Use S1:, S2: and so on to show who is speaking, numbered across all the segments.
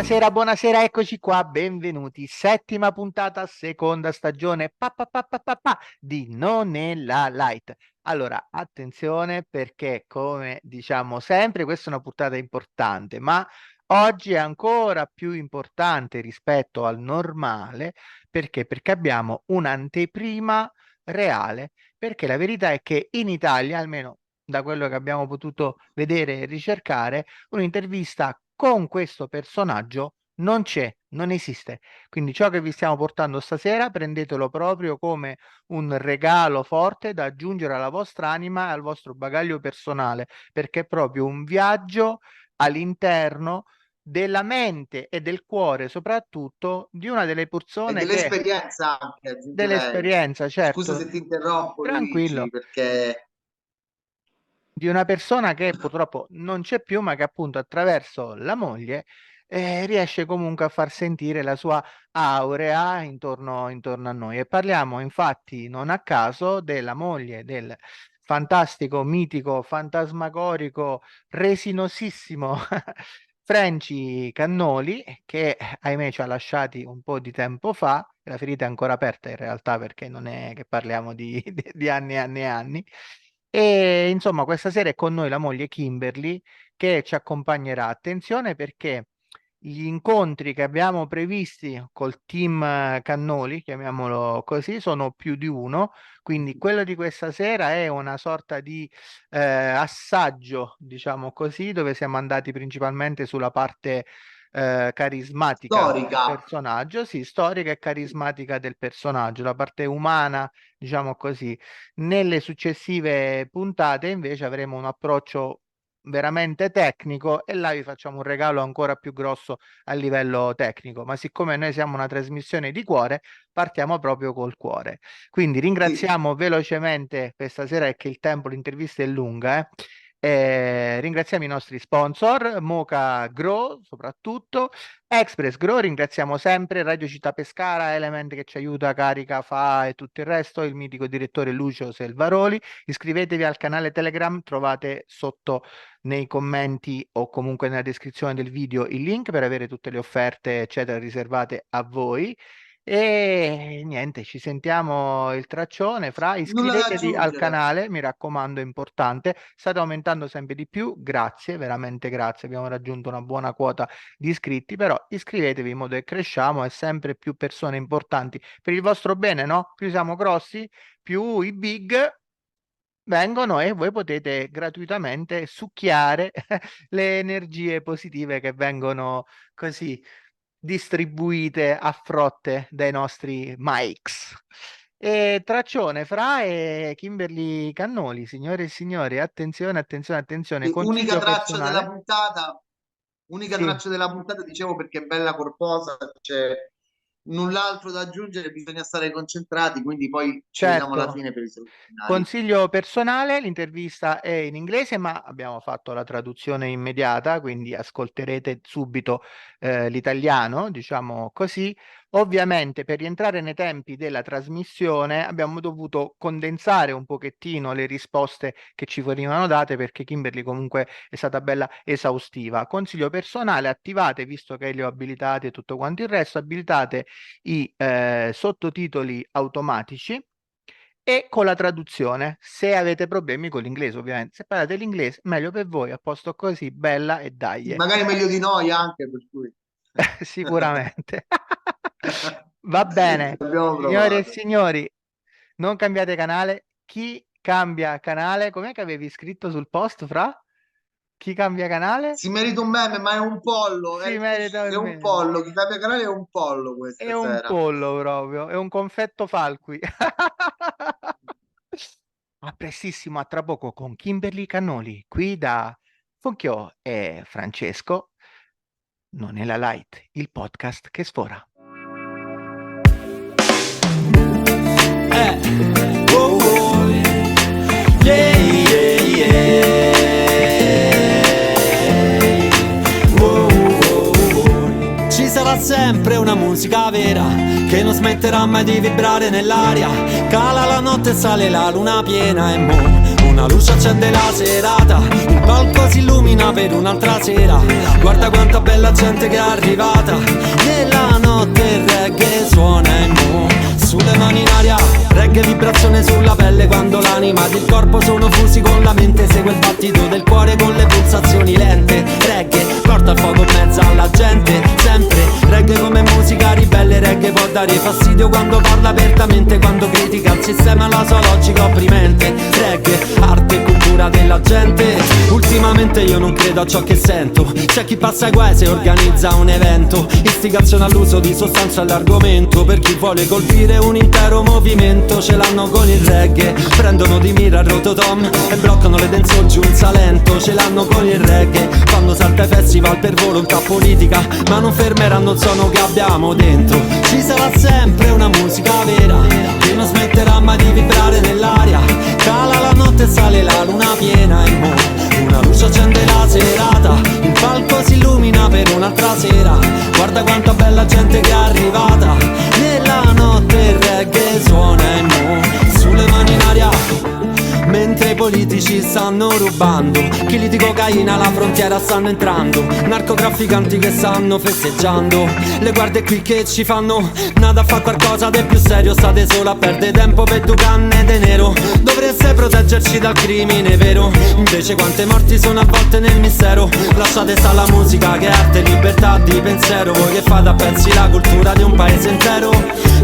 S1: Buonasera, eccoci qua, benvenuti. Settima puntata, seconda stagione di Non è la Light. Allora, attenzione perché, come diciamo sempre, questa è una puntata importante, ma oggi è ancora più importante rispetto al normale. Perché? Perché abbiamo un'anteprima reale, perché la verità è che in Italia, almeno da quello che abbiamo potuto vedere e ricercare, un'intervista con questo personaggio non c'è, non esiste. Quindi ciò che vi stiamo portando stasera prendetelo proprio come un regalo forte da aggiungere alla vostra anima e al vostro bagaglio personale, perché è proprio un viaggio all'interno della mente e del cuore, soprattutto di una delle
S2: E
S1: persone che
S2: dell'esperienza anche, aggiungerei.
S1: dell'esperienza,
S2: Scusa
S1: certo,
S2: se ti interrompo, Luigi,
S1: tranquillo,
S2: perché
S1: di una persona che purtroppo non c'è più, ma che appunto attraverso la moglie riesce comunque a far sentire la sua aurea intorno a noi. E parliamo infatti non a caso della moglie del fantastico, mitico, fantasmagorico, resinosissimo Frenchy Cannoli, che ahimè ci ha lasciati un po' di tempo fa. La ferita è ancora aperta in realtà perché non è che parliamo di anni e anni e anni. E insomma, questa sera è con noi la moglie Kimberly che ci accompagnerà. Attenzione perché gli incontri che abbiamo previsti col team Cannoli, chiamiamolo così, sono più di uno. Quindi quello di questa sera è una sorta di assaggio, diciamo così, dove siamo andati principalmente sulla parte carismatica del
S2: storica.
S1: personaggio, sì, storica e carismatica del personaggio, la parte umana, diciamo così. Nelle successive puntate invece avremo un approccio veramente tecnico e là vi facciamo un regalo ancora più grosso a livello tecnico, ma siccome noi siamo una trasmissione di cuore, partiamo proprio col cuore. Quindi
S2: Sì.
S1: ringraziamo velocemente questa sera è che il tempo, l'intervista è lunga, ringraziamo i nostri sponsor, Moca Grow soprattutto, Express Grow, ringraziamo sempre Radio Città Pescara, Element che ci aiuta, carica, fa e tutto il resto, il mitico direttore Lucio Selvaroli. Iscrivetevi al canale Telegram, trovate sotto nei commenti o comunque nella descrizione del video il link per avere tutte le offerte, eccetera, riservate a voi. E niente, ci sentiamo il traccione. Fra,
S2: Nulla da
S1: iscrivetevi al
S2: aggiungere.
S1: canale, mi raccomando, è importante. State aumentando sempre di più. Grazie, veramente grazie. Abbiamo raggiunto una buona quota di iscritti, però iscrivetevi in modo che cresciamo e sempre più persone importanti per il vostro bene, no? Più siamo grossi, più i big vengono e voi potete gratuitamente succhiare le energie positive che vengono così distribuite a frotte dai nostri mics. E traccione fra e Kimberly Cannoli, signore e signori, attenzione, attenzione, attenzione,
S2: Sì, unica
S1: consiglio
S2: traccia della
S1: personale.
S2: puntata, unica
S1: Sì,
S2: traccia della puntata, dicevo perché è bella corposa, c'è null'altro da aggiungere, bisogna stare concentrati, quindi poi ci vediamo alla
S1: certo.
S2: fine per i saluti finali.
S1: Consiglio personale, l'intervista è in inglese, ma abbiamo fatto la traduzione immediata, quindi ascolterete subito l'italiano, diciamo così. Ovviamente per rientrare nei tempi della trasmissione abbiamo dovuto condensare un pochettino le risposte che ci venivano date perché Kimberly comunque è stata bella esaustiva. Consiglio personale, attivate, visto che li ho abilitati e tutto quanto il resto, abilitate i sottotitoli automatici e con la traduzione, se avete problemi con l'inglese, ovviamente. Se parlate l'inglese, meglio per voi, a posto così, bella e
S2: Sì,
S1: dai.
S2: magari meglio di noi anche, per cui
S1: Sicuramente. Va
S2: ci
S1: bene,
S2: abbiamo
S1: signore e
S2: provato.
S1: signori, non cambiate canale. Chi cambia canale? Com'è che avevi scritto sul post, fra? Chi cambia canale?
S2: Si merita un meme, ma è un pollo,
S1: Si merita
S2: è
S1: il
S2: un
S1: meme.
S2: pollo, chi cambia canale è un pollo
S1: È
S2: questa
S1: un
S2: sera.
S1: pollo proprio, è un confetto falqui. A prestissimo, a tra poco con Kimberly Cannoli, qui da Fonchio e Francesco. Non è la Light, il podcast che sfora.
S3: Oh, oh, yeah, yeah, yeah. Oh, oh, oh. Ci sarà sempre una musica vera che non smetterà mai di vibrare nell'aria. Cala la notte e sale la luna piena e mo' Una luce accende la serata, il palco si illumina per un'altra sera. Guarda quanta bella gente che è arrivata. Nella notte il reggae suona e mo sulle mani in aria, reggae vibrazione sulla pelle quando l'anima ed il corpo sono fusi con la mente. Segue il battito del cuore con le pulsazioni lente. Reggae porta il fuoco in mezzo alla gente, sempre. Reggae come musica ribelle, reggae può dare fastidio quando parla apertamente, quando critica il sistema, la sua logica opprimente. Reggae, arte e cultura della gente. Ultimamente io non credo a ciò che sento. C'è chi passa ai guai se organizza un evento. Istigazione all'uso di sostanza all'argomento. Per chi vuole colpire un intero movimento, ce l'hanno con il reggae. Prendono di mira il rototom e bloccano le dance giù in Salento. Ce l'hanno con il reggae. Fanno salta ai festival per volontà politica, ma non fermeranno il suono che abbiamo dentro. Ci sarà sempre una musica vera che non smetterà mai di vibrare nell'aria. Cala la notte e sale la luna piena e mo una luce accende la serata, il palco si illumina per un'altra sera. Guarda quanta bella gente che è arrivata. Nella notte il reggae suona e mo sulle mani in aria, mentre i politici stanno rubando, chili di cocaina alla frontiera stanno entrando, narcotrafficanti che stanno festeggiando. Le guardie qui che ci fanno nada a fa qualcosa di più serio. State solo a perdere tempo per due canne de nero. Dovreste proteggerci dal crimine vero, invece quante morti sono avvolte nel mistero. Lasciate sta la musica che è arte e libertà di pensiero. Voi che fate a pezzi la cultura di un paese intero.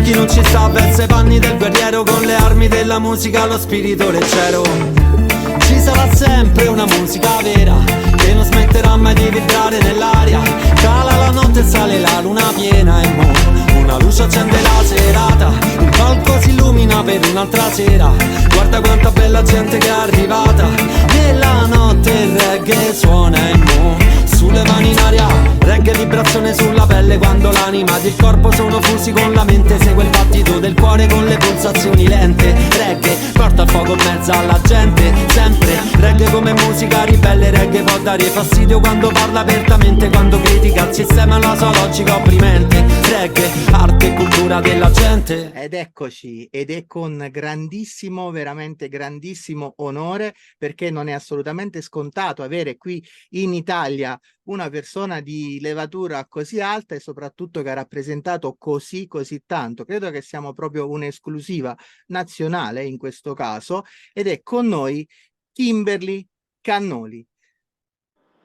S3: Chi non ci sta versa i panni del guerriero, con le armi della musica lo spirito leggero. Ci sarà sempre una musica vera che non smetterà mai di vibrare nell'aria. Cala la notte e sale la luna piena e mo una luce accende la serata, il palco si illumina per un'altra sera. Guarda quanta bella gente che è arrivata. Nella notte il reggae suona e mo sulle mani in aria, reggae vibrazione sulla pelle quando l'anima ed il corpo sono fusi con la mente. Segue il battito del cuore con le pulsazioni lente. Reggae porta il fuoco in mezzo alla gente, sempre. Reggae come musica ribelle, reggae può dare fastidio quando parla apertamente, quando critica il sistema e la sua logica opprimente. Reggae, arte e cultura della gente.
S1: Ed eccoci, ed è con grandissimo, veramente grandissimo onore, perché non è assolutamente scontato avere qui in Italia una persona di levatura così alta e soprattutto che ha rappresentato così tanto. Credo che siamo proprio un'esclusiva nazionale in questo caso, ed è con noi Kimberly Cannoli,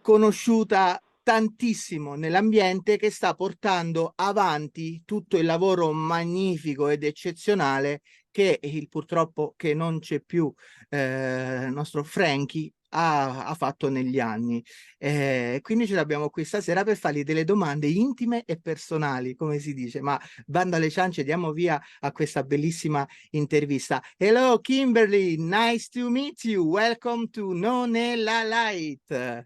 S1: conosciuta tantissimo nell'ambiente, che sta portando avanti tutto il lavoro magnifico ed eccezionale che purtroppo che non c'è più il nostro Frenchy ha fatto negli anni. Quindi ce l'abbiamo qui stasera per fargli delle domande intime e personali, come si dice, ma bando alle ciance, diamo via a questa bellissima intervista. Hello Kimberly, nice to meet you, welcome to Nonella Light.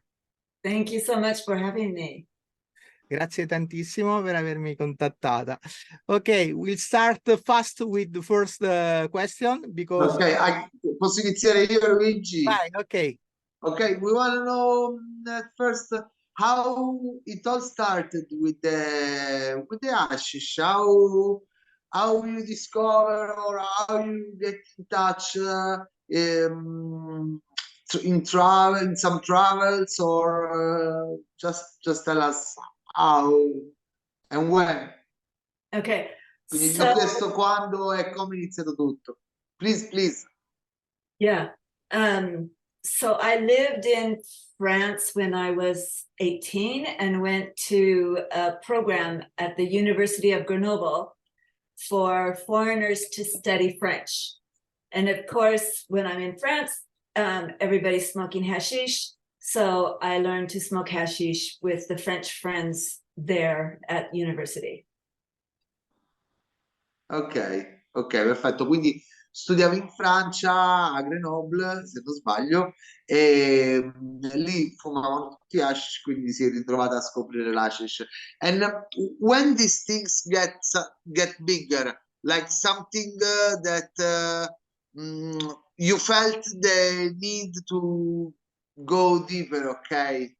S4: Thank you so much for having me.
S1: Grazie tantissimo per avermi contattata. Ok, we'll start fast with the first question because...
S2: Ok, posso iniziare io, Luigi?
S1: Vai, ok.
S2: Okay, we want to know at first how it all started with the hashish. How you discover or how you get in touch in some travels, or just tell us how and when.
S4: Okay.
S2: Quindi ti ho chiesto quando e come è iniziato tutto. Please.
S4: Yeah. So I lived in France when I was 18 and went to a program at the University of Grenoble for foreigners to study French. And of course, when I'm in France, everybody's smoking hashish. So I learned to smoke hashish with the French friends there at university.
S2: Ok, perfetto. Quindi studiavi in Francia, a Grenoble, se non sbaglio, e lì fumavano tutti hashish, quindi si è ritrovata a scoprire l'hashish. And when these things get bigger, like something that you felt the need to go deeper, okay?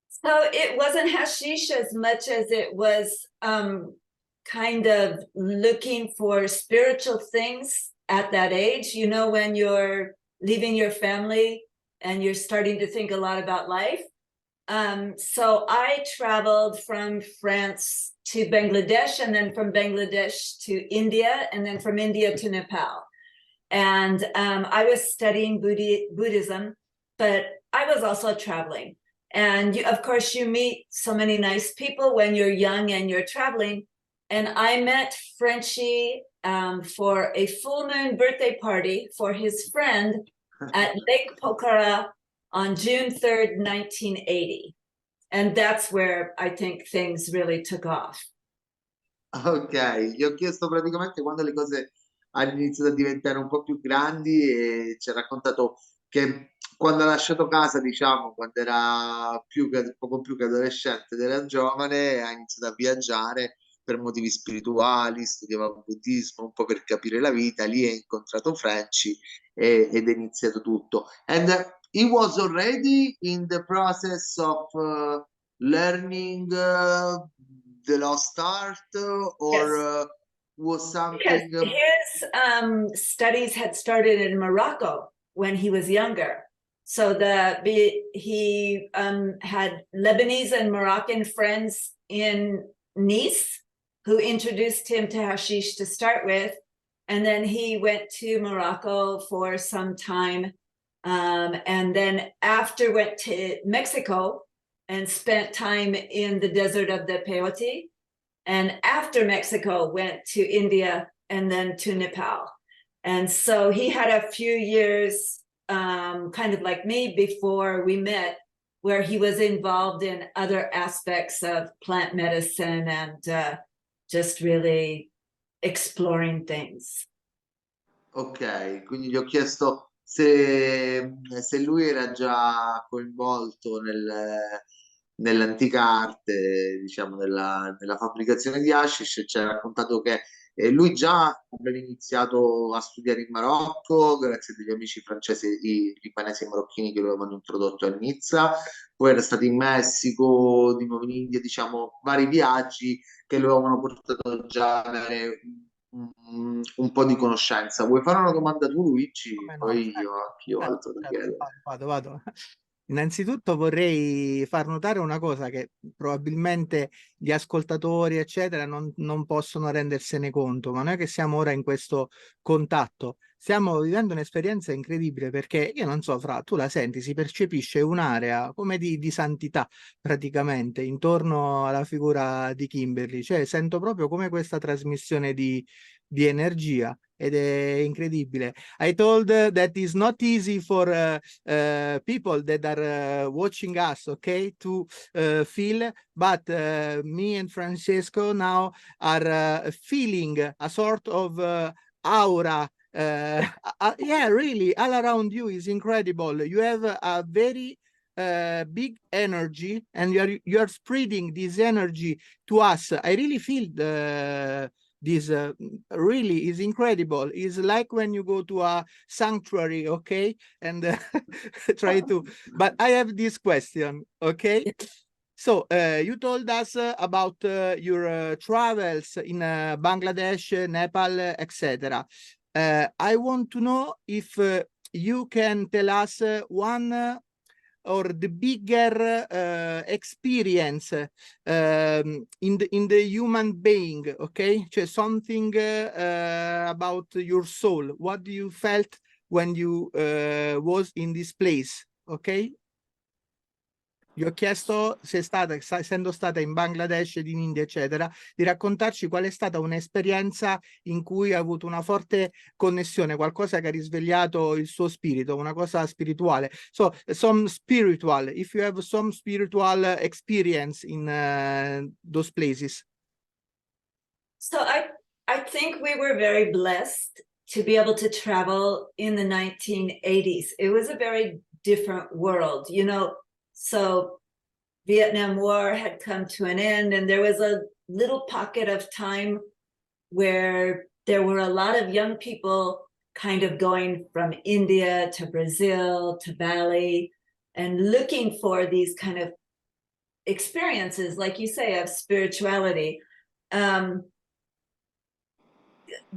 S4: So it wasn't hashish as much as it was kind of looking for spiritual things at that age. You know, when you're leaving your family and you're starting to think a lot about life. So I traveled from France to Bangladesh, and then from Bangladesh to India, and then from India to Nepal. And I was studying Buddhism, but I was also traveling. And of course, you meet so many nice people when you're young and you're traveling. And I met Frenchy for a full moon birthday party for his friend at Lake Pokhara on June 3rd, 1980. And that's where I think things really took off.
S2: Ok, gli ho chiesto praticamente quando le cose hanno iniziato a diventare un po' più grandi e ci ha raccontato che quando ha lasciato casa, diciamo, quando era poco più che adolescente ed era giovane, ha iniziato a viaggiare per motivi spirituali, studiava buddismo un po' per capire la vita, lì ha incontrato Frenchy ed è iniziato tutto. And he was already in the process of learning the lost art, or
S4: Yes.
S2: was
S4: Because
S2: something
S4: his studies had started in Morocco when he was younger. So he had Lebanese and Moroccan friends in Nice who introduced him to hashish to start with. And then he went to Morocco for some time. And then after went to Mexico and spent time in the desert of the peyote. And after Mexico went to India and then to Nepal. And so he had a few years, kind of like me before we met, where he was involved in other aspects of plant medicine and just really exploring things.
S2: Ok, quindi gli ho chiesto se lui era già coinvolto nell'antica arte, diciamo, nella fabbricazione di hashish, e ci ha raccontato che lui già aveva iniziato a studiare in Marocco grazie a degli amici francesi, libanesi e marocchini che lo avevano introdotto a Nizza, poi era stato in Messico, di nuovo in India, diciamo, vari viaggi che lo avevano portato già ad avere un po' di conoscenza. Vuoi fare una domanda tu, Luigi?
S1: Come no,
S2: Poi
S1: certo,
S2: anch'io ho
S1: certo,
S2: altro da
S1: certo,
S2: chiedere.
S1: vado. Innanzitutto vorrei far notare una cosa che probabilmente gli ascoltatori, eccetera, non possono rendersene conto, ma noi che siamo ora in questo contatto stiamo vivendo un'esperienza incredibile, perché io non so, Fra, tu la senti, si percepisce un'area come di santità praticamente intorno alla figura di Kimberly, cioè sento proprio come questa trasmissione di energia ed è incredibile. I told that it's not easy for people that are watching us, okay, to feel, but me and Francesco now are feeling a sort of aura. Yeah, really, all around you is incredible. You have a very big energy, and you are spreading this energy to us. I really feel this really is incredible. It's like when you go to a sanctuary, okay, and try to. But I have this question, okay. So you told us about your travels in Bangladesh, Nepal, etc. I want to know if you can tell us one or the bigger experience in the human being, okay? Cioè something about your soul. What do you felt when you was in this place, okay? Gli ho chiesto se è stata, essendo stata in Bangladesh ed in India, eccetera, di raccontarci qual è stata un'esperienza in cui ha avuto una forte connessione, qualcosa che ha risvegliato il suo spirito, una cosa spirituale. So, some spiritual, if you have some spiritual experience in those places.
S4: So I think we were very blessed to be able to travel in the 1980s. It was a very different world, you know. So Vietnam War had come to an end, and there was a little pocket of time where there were a lot of young people kind of going from India to Brazil to Bali and looking for these kind of experiences, like you say, of spirituality.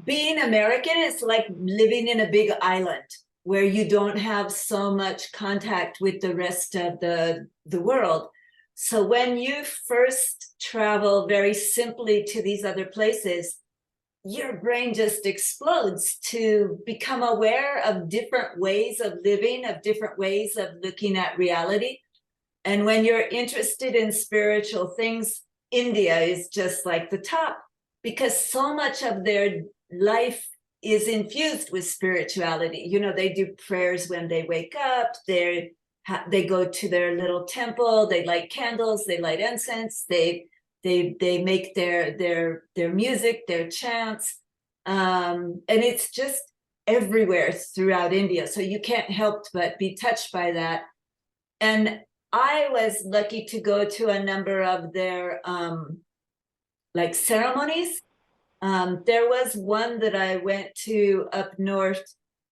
S4: Being American is like living in a big island. where you don't have so much contact with the rest of the world. So when you first travel very simply to these other places, your brain just explodes to become aware of different ways of living, of different ways of looking at reality. And when you're interested in spiritual things, India is just like the top, because so much of their life is infused with spirituality. You know, they do prayers when they wake up, they go to their little temple, they light candles, they light incense, they make their music, their chants, and it's just everywhere throughout India. So you can't help but be touched by that. And I was lucky to go to a number of their like ceremonies. There was one that I went to up north.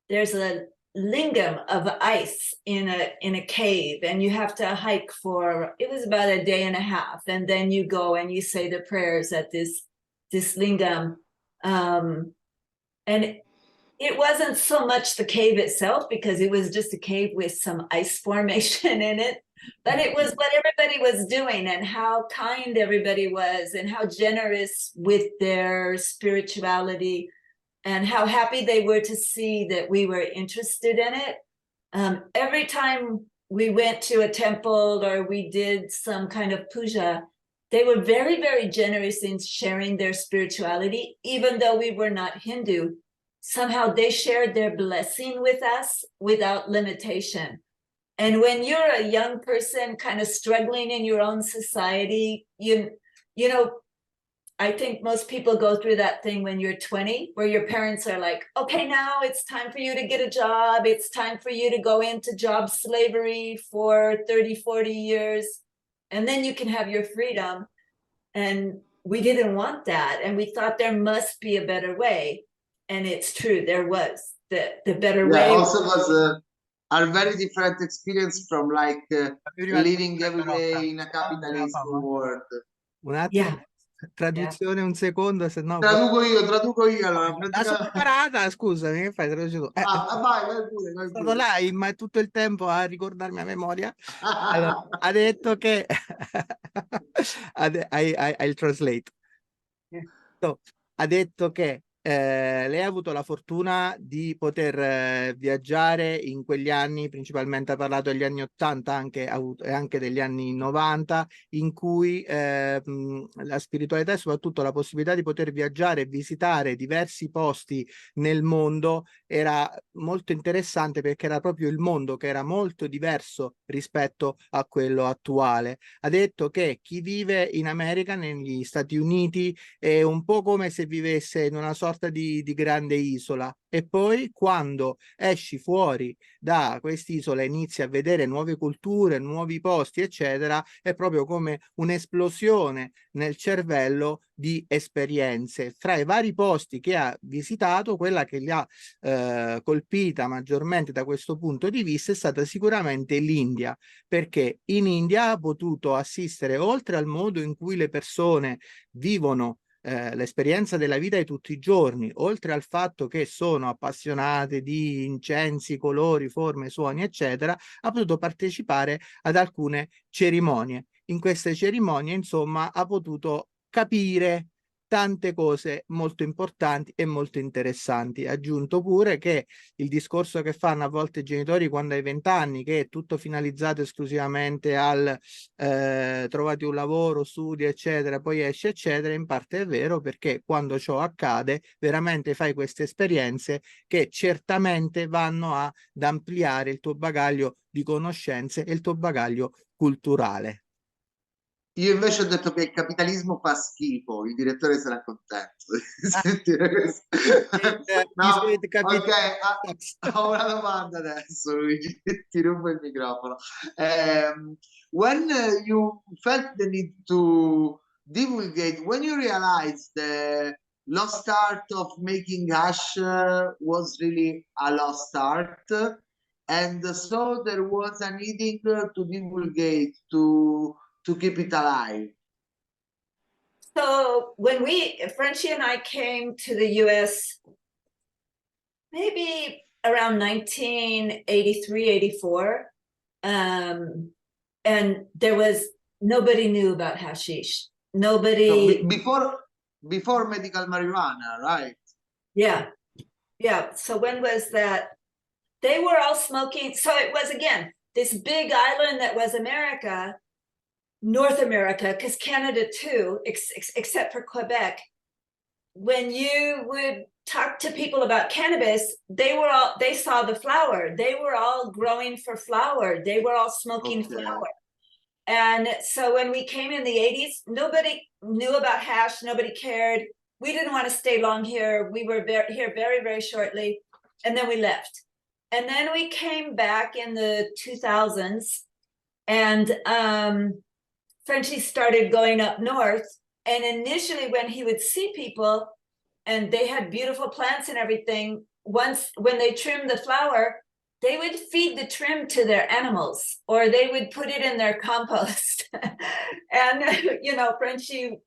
S4: There's a lingam of ice in a cave, and you have to hike for, it was about a day and a half, and then you go and you say the prayers at this lingam. And it wasn't so much the cave itself, because it was just a cave with some ice formation in it, but it was what everybody was doing and how kind everybody was and how generous with their spirituality and how happy they were to see that we were interested in it. Every time we went to a temple or we did some kind of puja, they were very, very generous in sharing their spirituality, even though we were not Hindu. Somehow they shared their blessing with us without limitation. And when you're a young person kind of struggling in your own society, you know, I think most people go through that thing when you're 20, where your parents are like, okay, now it's time for you to get a job. It's time for you to go into job slavery for 30, 40 years, and then you can have your freedom. And we didn't want that. And we thought there must be a better way. And it's true, there was. The better way.
S2: Also was a very different experience from like living every day in a capitalist world.
S1: Un attimo,
S4: Yeah.
S1: traduzione un secondo, se no...
S2: Traduco io allora.
S1: La sono imparata, scusami, che fai? Traduci tu.
S2: Vai pure, vai
S1: Sono
S2: pure.
S1: là ma tutto il tempo a ricordarmi a memoria. Allora, ha detto che... I'll translate. So, ha detto che lei ha avuto la fortuna di poter viaggiare in quegli anni, principalmente ha parlato degli anni 80 e anche degli anni 90, in cui la spiritualità e soprattutto la possibilità di poter viaggiare e visitare diversi posti nel mondo era molto interessante, perché era proprio il mondo che era molto diverso rispetto a quello attuale. Ha detto che chi vive in America, negli Stati Uniti, è un po' come se vivesse in una sorta di grande isola, e poi quando esci fuori da quest'isola inizi a vedere nuove culture, nuovi posti, eccetera, è proprio come un'esplosione nel cervello di esperienze. Fra i vari posti che ha visitato, quella che li ha colpita maggiormente da questo punto di vista è stata sicuramente l'India, perché in India ha potuto assistere, oltre al modo in cui le persone vivono l'esperienza della vita di tutti i giorni, oltre al fatto che sono appassionate di incensi, colori, forme, suoni, eccetera, ha potuto partecipare ad alcune cerimonie. In queste cerimonie, insomma, ha potuto capire tante cose molto importanti e molto interessanti. Ha aggiunto pure che il discorso che fanno a volte i genitori quando hai 20 anni, che è tutto finalizzato esclusivamente al trovati un lavoro, studi, eccetera, poi esci, eccetera, in parte è vero, perché quando ciò accade veramente fai queste esperienze che certamente vanno ad ampliare il tuo bagaglio di conoscenze e il tuo bagaglio culturale.
S2: Io invece ho detto che il capitalismo fa schifo, il direttore sarà contento di sentire questo. No, ok, ho una domanda adesso, Luigi, ti rubo il microfono. When you felt the need to divulgate, when you realized the lost art of making hash was really a lost art, and so there was a needing to divulgate, to keep it alive.
S4: So when Frenchy and I came to the US, maybe around 1983, 84. And nobody knew about hashish.
S2: So
S4: Nobody,
S2: before medical marijuana, right?
S4: yeah. So when was that? They were all smoking. So it was, again, this big island that was America, North America, because Canada too, except for Quebec. When you would talk to people about cannabis, they saw the flower. They were all growing for flower. They were all smoking
S2: Okay.
S4: flower. And so when we came in the 80s, nobody knew about hash. Nobody cared. We didn't want to stay long here. We were here very, very shortly. And then we left. And then we came back in the 2000s, and Frenchy started going up north. And initially, when he would see people and they had beautiful plants and everything, when they trimmed the flower, they would feed the trim to their animals, or they would put it in their compost. And, Frenchy,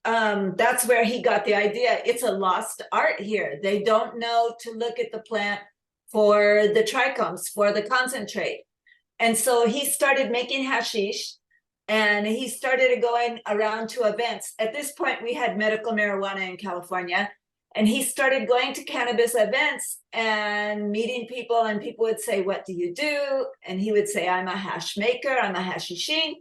S4: that's where he got the idea. It's a lost art here. They don't know to look at the plant for the trichomes, for the concentrate. And so he started making hashish, and he started going around to events. At this point, we had medical marijuana in California, and he started going to cannabis events and meeting people, and people would say, "What do you do?" And he would say, "I'm a hash maker, I'm a hashishin."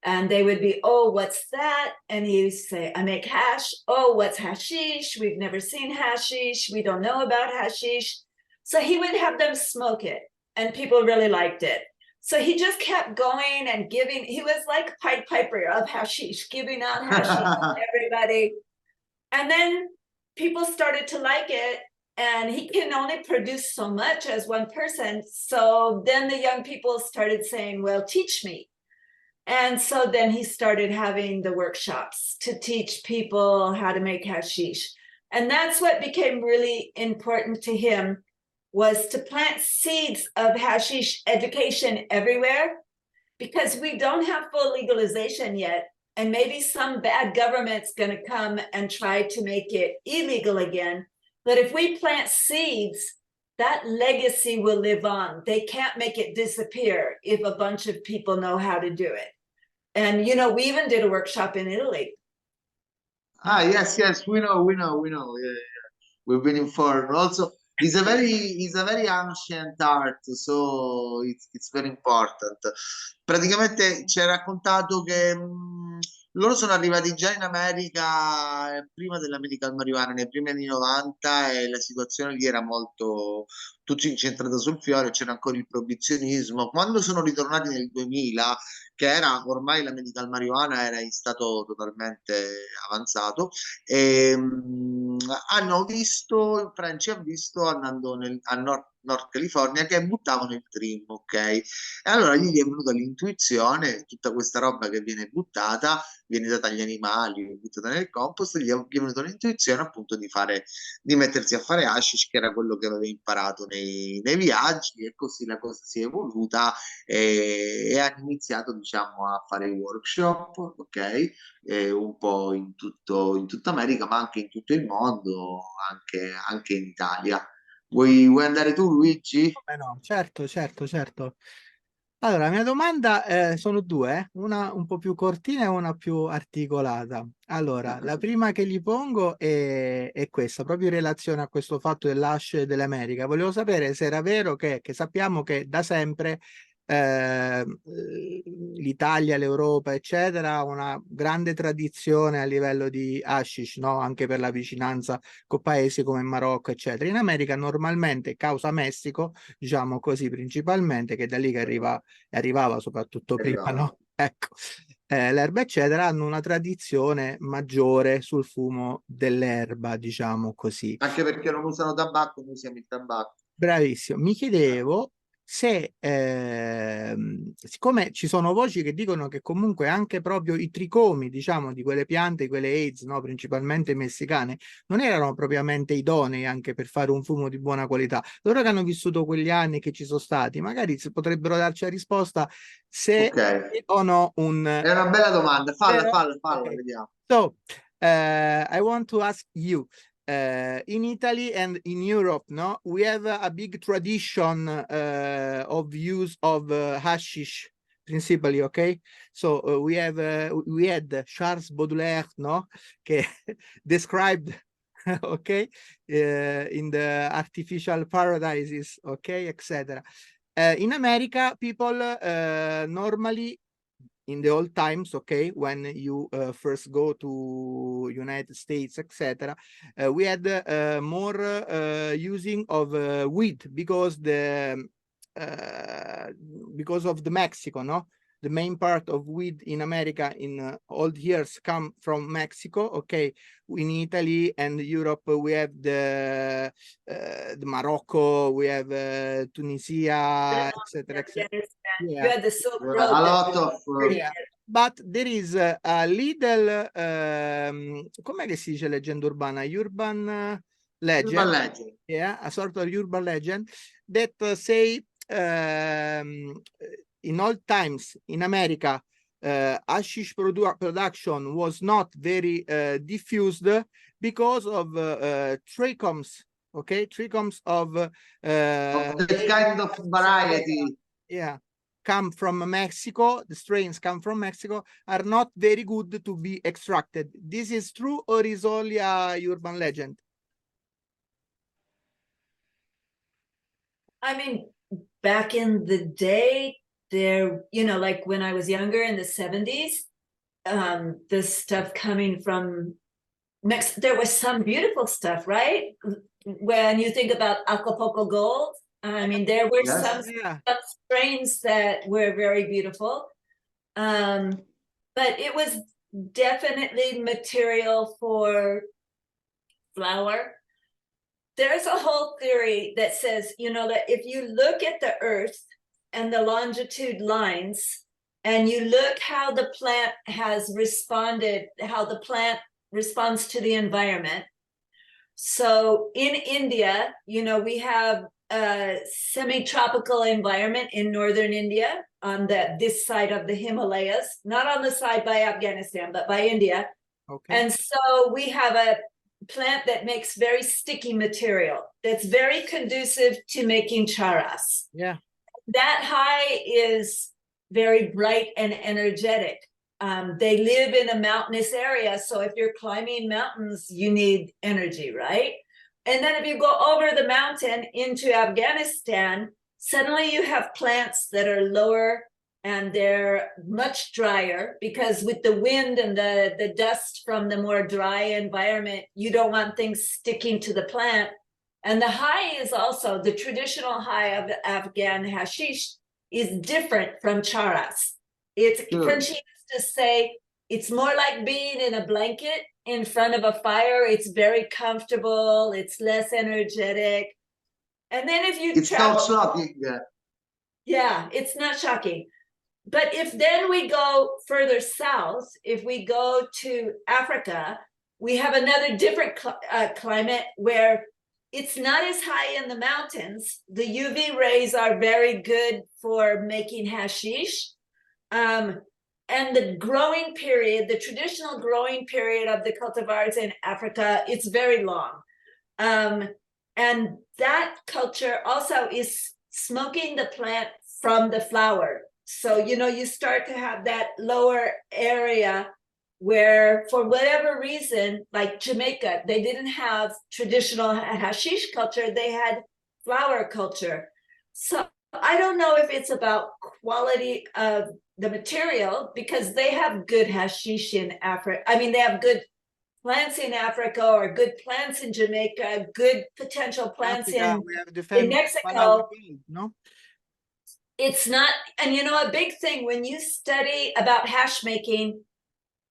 S4: And they would be, "Oh, what's that?" And he would say, "I make hash." "Oh, what's hashish? We've never seen hashish. We don't know about hashish." So he would have them smoke it, and people really liked it. So he just kept going and giving. He was like Pied Piper of hashish, giving out hashish to everybody. And then people started to like it, and he can only produce so much as one person. So then the young people started saying, "Well, teach me." And so then he started having the workshops to teach people how to make hashish. And that's what became really important to him, was to plant seeds of hashish education everywhere, because we don't have full legalization yet. And maybe some bad government's going to come and try to make it illegal again. But if we plant seeds, that legacy will live on. They can't make it disappear if a bunch of people know how to do it. And, we even did a workshop in Italy.
S2: Yes, we know. Yeah. We've been informed. Also, it's a very ancient art, so it's very important. Praticamente ci hai raccontato che loro sono arrivati già in America prima della medical marijuana, nei primi anni 90, e la situazione lì era molto tutto incentrata sul fiore, c'era ancora il proibizionismo. Quando sono ritornati nel 2000, che era ormai la medical marijuana era in stato totalmente avanzato, hanno visto, Franci ha visto andando a Nord California che buttavano il trim, ok? E allora gli è venuta l'intuizione, tutta questa roba che viene buttata, viene data agli animali, viene buttata nel compost, gli è venuta l'intuizione appunto di mettersi a fare hashish, che era quello che aveva imparato nei viaggi, e così la cosa si è evoluta, e hanno iniziato, diciamo, a fare workshop, ok? Un po' in tutta America, ma anche in tutto il mondo, anche in Italia. Vuoi andare tu, Luigi?
S1: No, certo. Allora, la mia domanda sono due, una un po' più cortina e una più articolata. Allora, la prima che gli pongo è questa, proprio in relazione a questo fatto dell'hash dell'America. Volevo sapere se era vero che sappiamo che da sempre l'Italia, l'Europa, eccetera, ha una grande tradizione a livello di hashish, no? Anche per la vicinanza con paesi come Marocco, eccetera. In America normalmente, causa Messico, diciamo così, principalmente, che è da lì che arrivava soprattutto prima, no? Ecco, l'erba, eccetera, hanno una tradizione maggiore sul fumo dell'erba, diciamo così.
S2: Anche perché non usano tabacco, noi usiamo il tabacco.
S1: Bravissimo, mi chiedevo se, siccome ci sono voci che dicono che comunque anche proprio i tricomi, diciamo, di quelle piante, quelle AIDS, no, principalmente messicane, non erano propriamente idonei anche per fare un fumo di buona qualità. Loro che hanno vissuto quegli anni che ci sono stati, magari potrebbero darci la risposta se o no un...
S2: È una bella domanda, falla,
S1: Okay.
S2: vediamo.
S1: So, I want to ask you, in Italy and in Europe, no, we have a big tradition of use of hashish principally, okay? So we had Charles Baudelaire, no, che described, okay, in the artificial paradises, okay, etc. In America, people normally, in the old times, okay, when you first go to United States, etc., we had more using of wheat because of the Mexico, no? The main part of wheat in America in old years come from Mexico, okay? In Italy and Europe, we have the Morocco, we have Tunisia, etc., etc.
S4: You
S1: Yeah.
S4: had the Silk
S2: A
S4: Road.
S2: lot of
S1: Yeah. But there is a little, com'è che si dice leggenda urbana? Urban legend.
S2: legend.
S1: Yeah, a sort of urban legend that say in old times in America, hashish production was not very diffused because of trichomes, okay? Trichomes of
S2: The kind of variety.
S1: yeah, come from Mexico, the strains come from Mexico, are not very good to be extracted. This is true or is only a urban legend?
S4: I mean, back in the day, there, you know, like when I was younger in the 70s, the stuff coming from Mexico, there was some beautiful stuff, right? When you think about Acapulco Gold, I mean, there were
S2: Yes.
S4: some strains that were very beautiful. But it was definitely material for flour. There's a whole theory that says, you know, that if you look at the earth and the longitude lines, and you look how the plant has responded, how the plant responds to the environment. So in India, you know, we have a semi-tropical environment in northern India on this side of the Himalayas, not on the side by Afghanistan, but by India.
S1: Okay.
S4: And so we have a plant that makes very sticky material that's very conducive to making charas.
S1: Yeah.
S4: That high is very bright and energetic. They live in a mountainous area, so if you're climbing mountains, you need energy, right? And then if you go over the mountain into Afghanistan, suddenly you have plants that are lower and they're much drier, because with the wind and the dust from the more dry environment, you don't want things sticking to the plant. And the high is also, the traditional high of the Afghan hashish is different from charas. It's Frenchy used to say, it's more like being in a blanket in front of a fire. It's very comfortable. It's less energetic. And then if you
S2: It's not shocking.
S4: yeah, it's not shocking. But if then we go further south, if we go to Africa, we have another different climate where it's not as high in the mountains. The UV rays are very good for making hashish. And the growing period, the traditional growing period of the cultivars in Africa, it's very long. And that culture also is smoking the plant from the flower. So, you know, you start to have that lower area where, for whatever reason, like Jamaica, they didn't have traditional hashish culture, they had flower culture. So I don't know if it's about quality of the material, because they have good hashish in Africa. I mean, they have good plants in Africa, or good plants in Jamaica, good potential plants
S1: Africa, we have the
S4: in Mexico.
S1: No?
S4: It's not, and you know, a big thing when you study about hash making,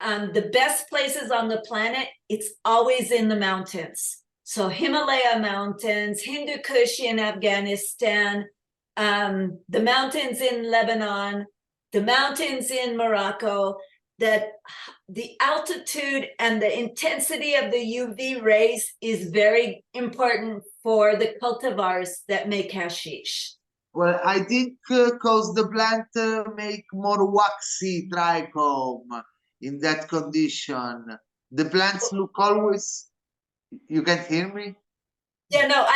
S4: the best places on the planet, it's always in the mountains. So Himalaya mountains, Hindu Kush in Afghanistan, the mountains in Lebanon, the mountains in Morocco, that the altitude and the intensity of the UV rays is very important for the cultivars that make hashish.
S2: Well, I think because the plant make more waxy trichome in that condition. The plants look always You can't hear me?
S4: Yeah, no,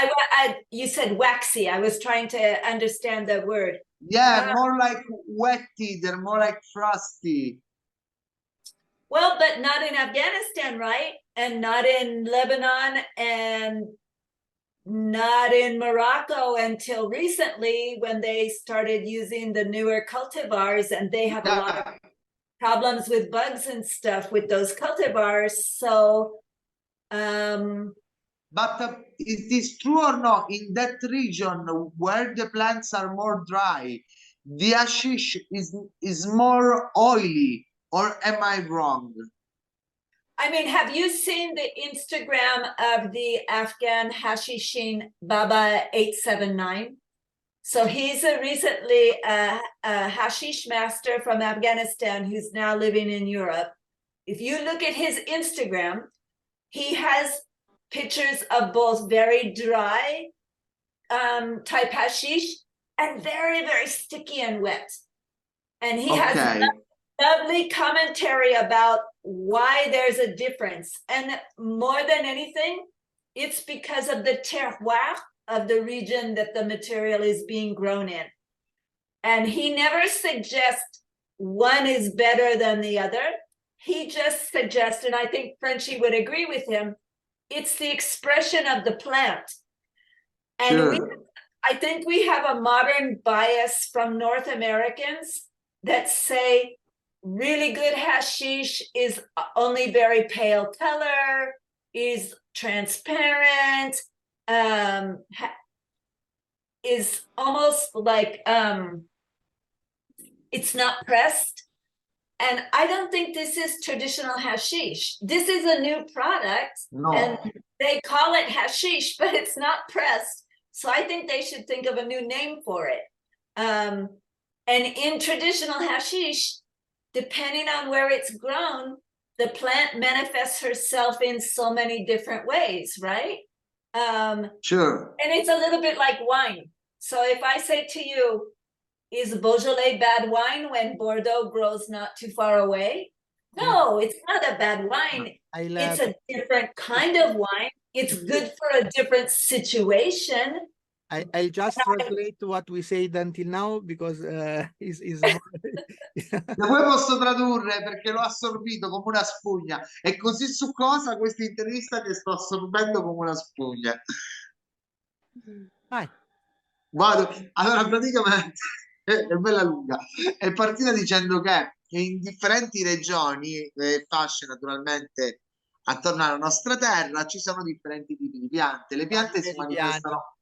S4: you said waxy. I was trying to understand the word.
S2: Yeah, more like wetty. They're more like frosty.
S4: Well, but not in Afghanistan, right? And not in Lebanon and not in Morocco until recently when they started using the newer cultivars, and they have a lot of problems with bugs and stuff with those cultivars. So,
S2: but is this true or not? In that region where the plants are more dry, the hashish is more oily, or am I wrong?
S4: I mean, have you seen the Instagram of the Afghan Hashishin Baba 879? So he's a recently a hashish master from Afghanistan who's now living in Europe. If you look at his Instagram, he has pictures of both very dry type hashish and very, very sticky and wet. And he has lovely commentary about why there's a difference. And more than anything, it's because of the terroir of the region that the material is being grown in. And he never suggests one is better than the other. He just suggests, and I think Frenchy would agree with him, it's the expression of the plant. And I think we have a modern bias from North Americans that say really good hashish is only very pale color, is transparent, is almost like it's not pressed. And I don't think this is traditional hashish. This is a new product, and they call it hashish, but it's not pressed. So I think they should think of a new name for it. And in traditional hashish, depending on where it's grown, the plant manifests herself in so many different ways, right?
S2: Sure.
S4: And it's a little bit like wine. So if I say to you, is Beaujolais bad wine when Bordeaux grows not too far away? No, it's not a bad wine. It's a different kind of wine. It's good for a different situation.
S1: I'll just translate what we said until now because is more...
S2: E poi posso tradurre perché l'ho assorbito come una spugna, e così su cosa questa intervista che sto assorbendo come una spugna.
S1: Vai.
S2: Vado. Allora praticamente è bella lunga, è partita dicendo che in differenti regioni e fasce naturalmente attorno alla nostra terra ci sono differenti tipi di piante. Le piante si manifestano,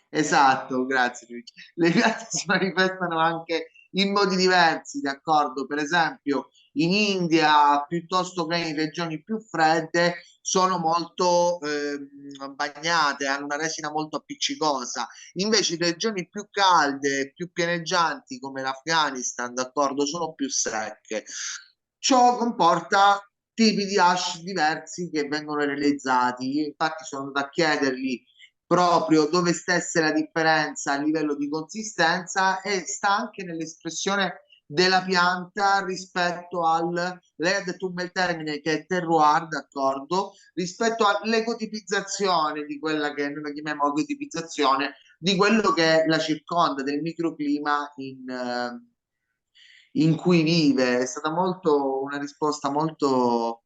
S2: esatto, grazie Luigi. Le piante si manifestano anche in modi diversi, d'accordo? Per esempio in India, piuttosto che in regioni più fredde, sono molto bagnate, hanno una resina molto appiccicosa. Invece in regioni più calde, più pianeggianti come l'Afghanistan, d'accordo, sono più secche. Ciò comporta tipi di hash diversi che vengono realizzati. Io infatti sono andato a chiedergli proprio dove stesse la differenza a livello di consistenza, e sta anche nell'espressione della pianta rispetto lei ha detto un bel termine che è terroir, d'accordo, rispetto all'ecotipizzazione di quella che noi chiamiamo ecotipizzazione di quello che è la circonda, del microclima in cui vive. È stata una risposta molto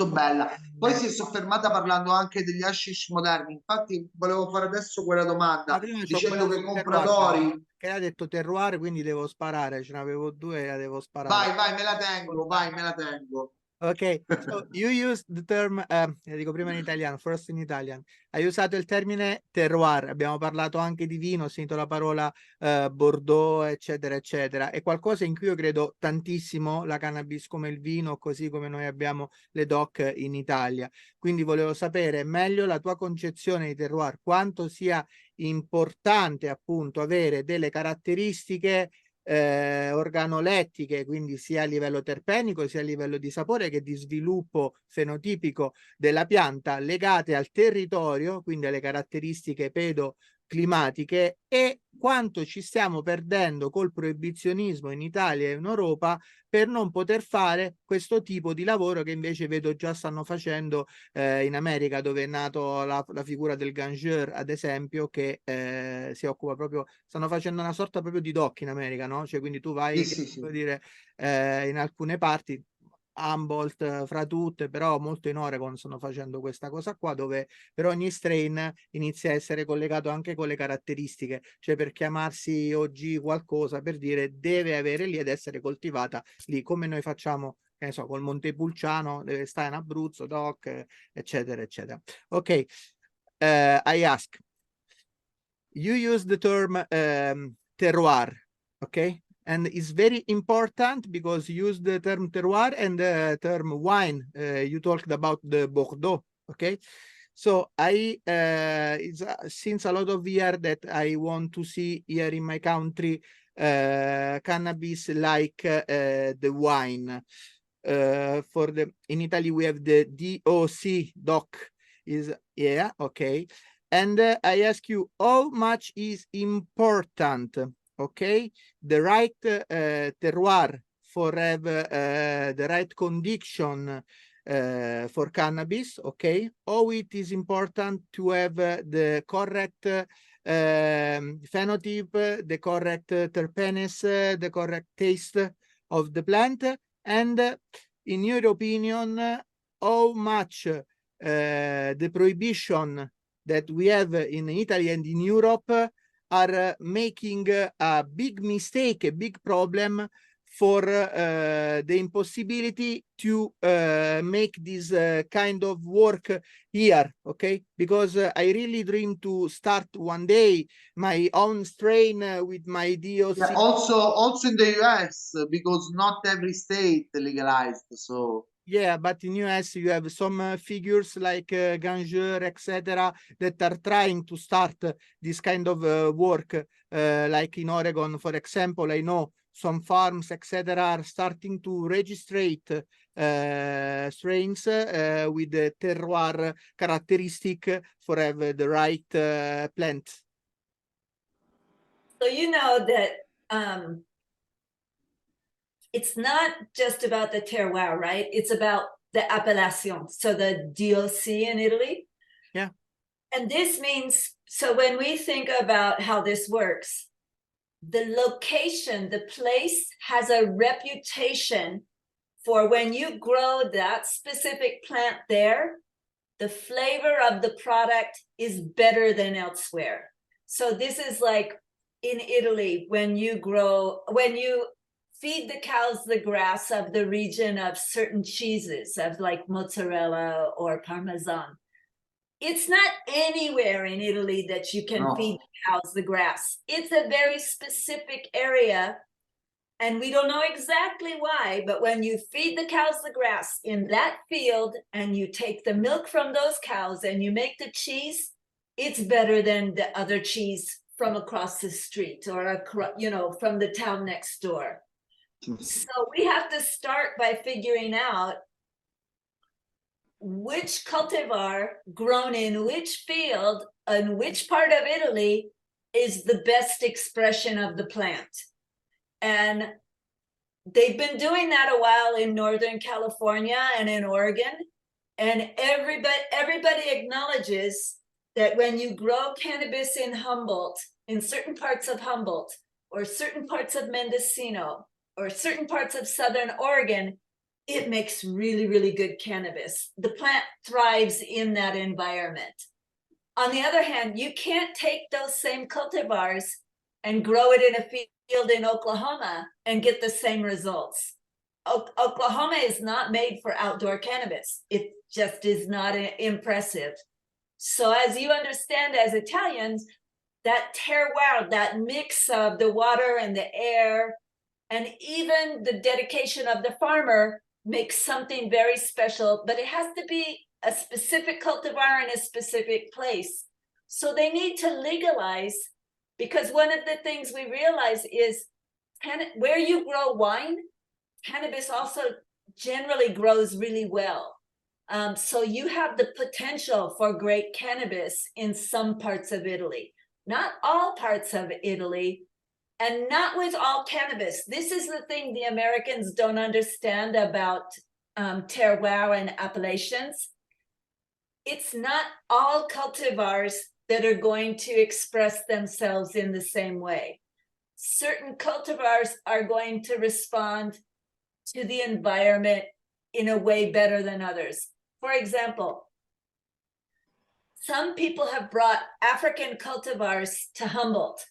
S2: bella. Poi si è soffermata parlando anche degli hashish moderni. Infatti volevo fare adesso quella domanda, dicendo che i compratori...
S1: Che ha detto terroir, quindi devo sparare, ce n'avevo due e la devo sparare.
S2: Vai, me la tengo, vai, me la tengo.
S1: Ok, so you used the term, dico prima in italiano, first in Italian. Hai usato il termine terroir, abbiamo parlato anche di vino, ho sentito la parola Bordeaux, eccetera, eccetera. È qualcosa in cui io credo tantissimo, la cannabis come il vino, così come noi abbiamo le DOC in Italia. Quindi volevo sapere meglio la tua concezione di terroir, quanto sia importante appunto avere delle caratteristiche organolettiche, quindi sia a livello terpenico sia a livello di sapore che di sviluppo fenotipico della pianta, legate al territorio, quindi alle caratteristiche climatiche e quanto ci stiamo perdendo col proibizionismo in Italia e in Europa per non poter fare questo tipo di lavoro che invece vedo già stanno facendo in America, dove è nato la figura del gangeur, ad esempio, che si occupa proprio, stanno facendo una sorta proprio di doc in America, no? Cioè, quindi tu vai,
S2: Sì, sì, sì.
S1: devo dire, in alcune parti, Humboldt fra tutte, però molto in Oregon stanno facendo questa cosa qua, dove per ogni strain inizia a essere collegato anche con le caratteristiche, cioè per chiamarsi OG qualcosa, per dire deve avere lì ed essere coltivata lì, come noi facciamo, che ne so, col Montepulciano, deve stare in Abruzzo, DOC, eccetera, eccetera. Ok, I ask, you use the term terroir, okay? And it's very important because you use the term terroir and the term wine. You talked about the Bordeaux, okay? So it's since a lot of years that I want to see here in my country cannabis like the wine. In Italy we have the DOC, is, yeah, okay. And I ask you, how much is important, okay, the right terroir for have the right condition for cannabis, okay? How it is important to have the correct phenotype, the correct terpenes, the correct taste of the plant, and in your opinion, how much the prohibition that we have in Italy and in Europe are making a big mistake, a big problem for the impossibility to make this kind of work here, okay? Because I really dream to start one day my own strain with my DOC.
S2: Yeah, also in the US, because not every state legalized, so
S1: yeah, but in US you have some figures like Gangeur, etc., that are trying to start this kind of work. Like in Oregon, for example, I know some farms, etc., are starting to registrate strains with the terroir characteristic for have the right plant.
S4: So you know that it's not just about the terroir, right? It's about the appellation, so the DOC in Italy.
S1: Yeah.
S4: And this means, so when we think about how this works, the location, the place has a reputation for when you grow that specific plant there, the flavor of the product is better than elsewhere. So this is like in Italy, when you feed the cows the grass of the region of certain cheeses, of like mozzarella or parmesan. It's not anywhere in Italy that you can feed the cows the grass. It's a very specific area, and we don't know exactly why, but when you feed the cows the grass in that field and you take the milk from those cows and you make the cheese, it's better than the other cheese from across the street or, you know, from the town next door. So we have to start by figuring out which cultivar grown in which field and which part of Italy is the best expression of the plant. And they've been doing that a while in Northern California and in Oregon. And everybody acknowledges that when you grow cannabis in Humboldt, in certain parts of Humboldt, or certain parts of Mendocino, or certain parts of Southern Oregon, it makes really, really good cannabis. The plant thrives in that environment. On the other hand, you can't take those same cultivars and grow it in a field in Oklahoma and get the same results. Oklahoma is not made for outdoor cannabis. It just is not impressive. So as you understand, as Italians, that terroir, that mix of the water and the air, and even the dedication of the farmer makes something very special, but it has to be a specific cultivar in a specific place. So they need to legalize, because one of the things we realize is where you grow wine, cannabis also generally grows really well. So you have the potential for great cannabis in some parts of Italy. not all parts of Italy, and not with all cannabis. This is the thing the Americans don't understand about terroir and appellations. It's not all cultivars that are going to express themselves in the same way. Certain cultivars are going to respond to the environment in a way better than others. For example, some people have brought African cultivars to Humboldt.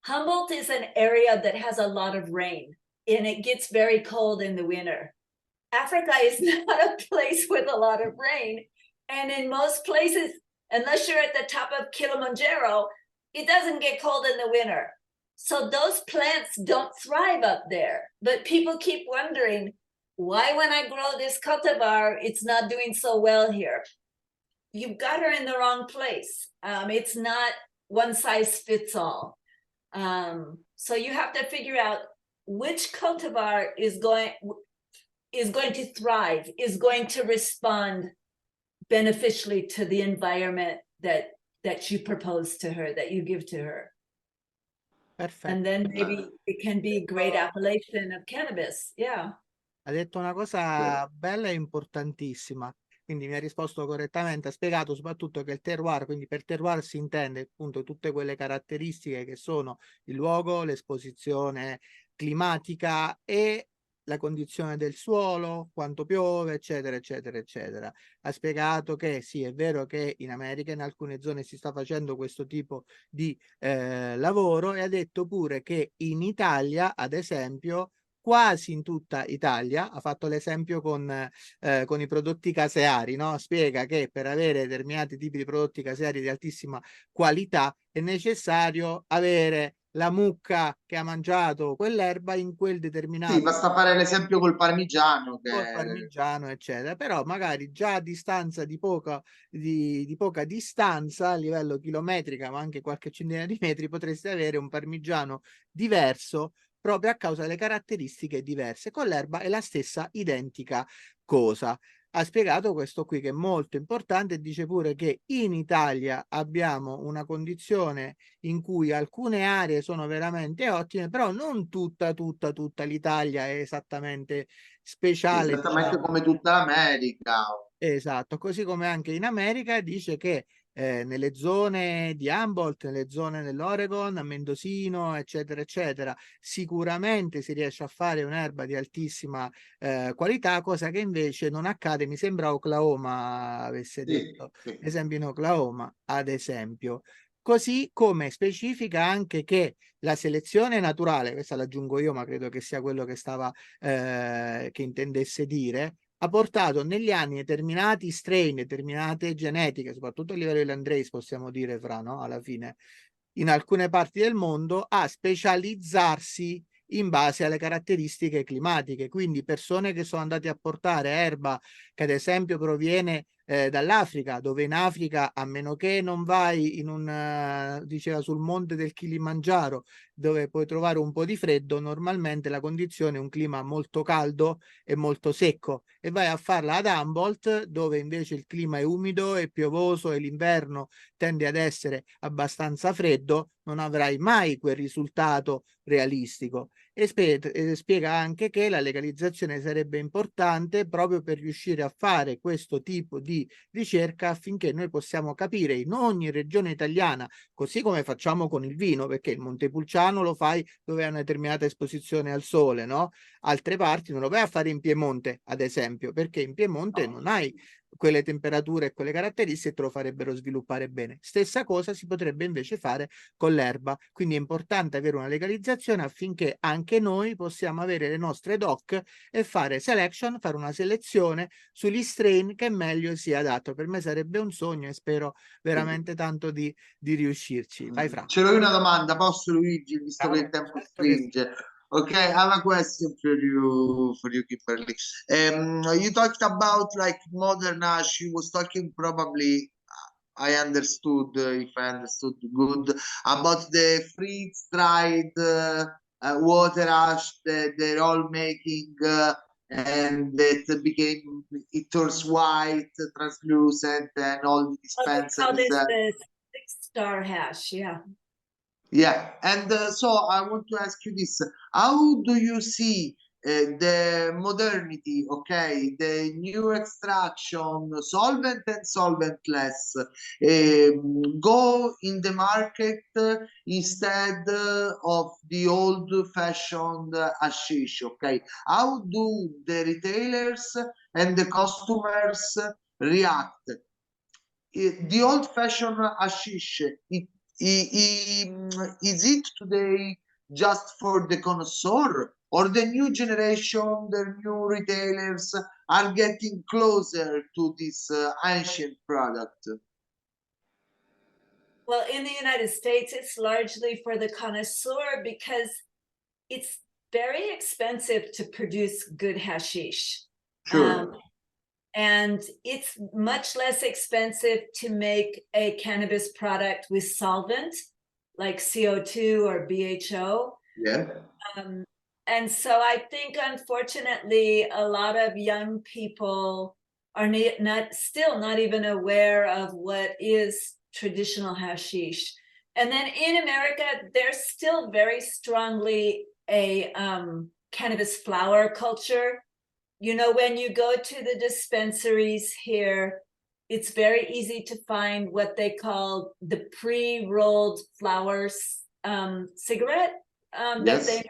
S4: Humboldt is an area that has a lot of rain, and it gets very cold in the winter. Africa is not a place with a lot of rain. And in most places, unless you're at the top of Kilimanjaro, it doesn't get cold in the winter. So those plants don't thrive up there. But people keep wondering, why when I grow this cultivar, it's not doing so well here? You've got her in the wrong place. It's not one size fits all. So you have to figure out which cultivar is going to thrive, is going to respond beneficially to the environment that you propose to her, that you give to her.
S1: Perfetto.
S4: And then maybe it can be a great appellation of cannabis. Yeah.
S1: Ha detto una cosa bella e importantissima, quindi mi ha risposto correttamente, ha spiegato soprattutto che il terroir, quindi per terroir si intende appunto tutte quelle caratteristiche che sono il luogo, l'esposizione climatica e la condizione del suolo, quanto piove, eccetera, eccetera, eccetera. Ha spiegato che sì, è vero che in America in alcune zone si sta facendo questo tipo di lavoro, e ha detto pure che in Italia, ad esempio, quasi in tutta Italia, ha fatto l'esempio con i prodotti caseari, no? Spiega che per avere determinati tipi di prodotti caseari di altissima qualità è necessario avere la mucca che ha mangiato quell'erba in quel determinato...
S2: Sì, basta fare l'esempio col parmigiano.
S1: col parmigiano, eccetera, però magari già a distanza di poca distanza a livello chilometrica, ma anche qualche centinaia di metri, potreste avere un parmigiano diverso proprio a causa delle caratteristiche diverse. Con l'erba è la stessa identica cosa. Ha spiegato questo qui che è molto importante, e dice pure che in Italia abbiamo una condizione in cui alcune aree sono veramente ottime, però non tutta l'Italia è esattamente speciale,
S2: Esattamente
S1: diciamo.
S2: come tutta l'America.
S1: Esatto, così come anche in America dice che nelle zone di Humboldt, nelle zone dell'Oregon, a Mendocino, eccetera, eccetera, sicuramente si riesce a fare un'erba di altissima qualità, cosa che invece non accade, mi sembra a Oklahoma avesse detto,
S2: Sì.
S1: esempio in Oklahoma, ad esempio. Così come specifica anche che la selezione naturale, questa l'aggiungo io, ma credo che sia quello che stava, che intendesse dire, ha portato negli anni determinati strain, determinate genetiche, soprattutto a livello di landrace, possiamo dire, fra, no? Alla fine, in alcune parti del mondo, a specializzarsi in base alle caratteristiche climatiche. Quindi persone che sono andate a portare erba che ad esempio proviene dall'Africa, dove in Africa, a meno che non vai in un, diceva, sul monte del Kilimangiaro, dove puoi trovare un po' di freddo, normalmente la condizione è un clima molto caldo e molto secco, e vai a farla ad Humboldt, dove invece il clima è umido e piovoso e l'inverno tende ad essere abbastanza freddo, non avrai mai quel risultato realistico. E spiega anche che la legalizzazione sarebbe importante proprio per riuscire a fare questo tipo di ricerca, affinché noi possiamo capire in ogni regione italiana, così come facciamo con il vino, perché il Montepulciano lo fai dove hai una determinata esposizione al sole, no? Altre parti non lo vai a fare in Piemonte, ad esempio, perché in Piemonte non hai quelle temperature e quelle caratteristiche, te lo farebbero sviluppare bene. Stessa cosa si potrebbe invece fare con l'erba, quindi è importante avere una legalizzazione affinché anche noi possiamo avere le nostre doc e fare selection, fare una selezione sugli strain che meglio sia adatto. Per me sarebbe un sogno e spero veramente tanto di riuscirci. Vai Fra.
S2: Ce l'ho una domanda, posso Luigi, visto che il tempo
S1: Certo che sì.
S2: stringe. Okay, I have a question for you, Kimberly. You talked about like Moderna. She was talking probably, I understood, if I understood good, about the freeze-dried water ash that they're all making, and it turns white, translucent, and all the
S4: Oh, they
S2: dispensers.
S4: call this the 6-star hash. Yeah.
S2: Yeah, and so I want to ask you this: how do you see the modernity, okay, the new extraction, solvent and solventless, go in the market instead of the old-fashioned hashish, okay? How do the retailers and the customers react? The old-fashioned hashish, is it today just for the connoisseur, or the new generation, the new retailers are getting closer to this ancient product?
S4: Well, in the United States, it's largely for the connoisseur because it's very expensive to produce good hashish.
S2: Sure.
S4: And it's much less expensive to make a cannabis product with solvent like CO2 or BHO.
S2: Yeah.
S4: And so I think, unfortunately, a lot of young people are still not even aware of what is traditional hashish. And then in America, there's still very strongly a cannabis flower culture. You know, when you go to the dispensaries here, it's very easy to find what they call the pre-rolled flowers cigarette that they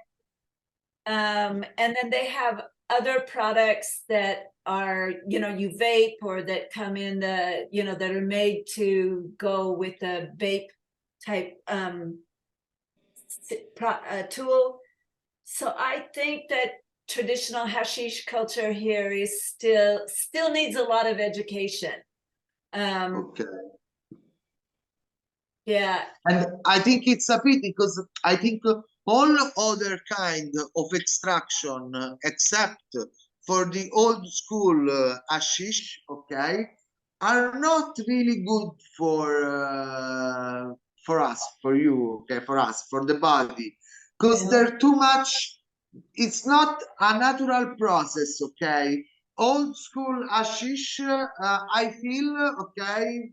S4: and then they have other products that are, you know, you vape, or that come in the, you know, that are made to go with a vape type tool. So I think that traditional hashish culture here is still needs a lot of education.
S2: Okay.
S4: Yeah.
S2: And I think it's a pity, because I think all other kind of extraction, except for the old school hashish, okay, are not really good for us, for you, okay, for us, for the body, because they're too much. It's not a natural process, okay. Old school hashish, I feel, okay,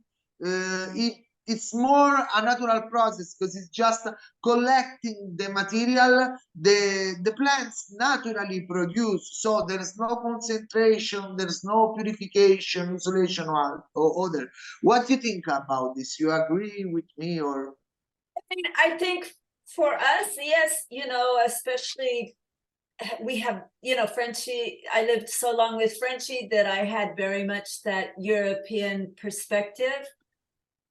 S2: it's more a natural process, because it's just collecting the material the plants naturally produce. So there's no concentration, there's no purification, isolation, or other. What do you think about this? You agree with me, or?
S4: I think for us, yes, you know, especially we have, you know, Frenchy, I lived so long with Frenchy that I had very much that European perspective.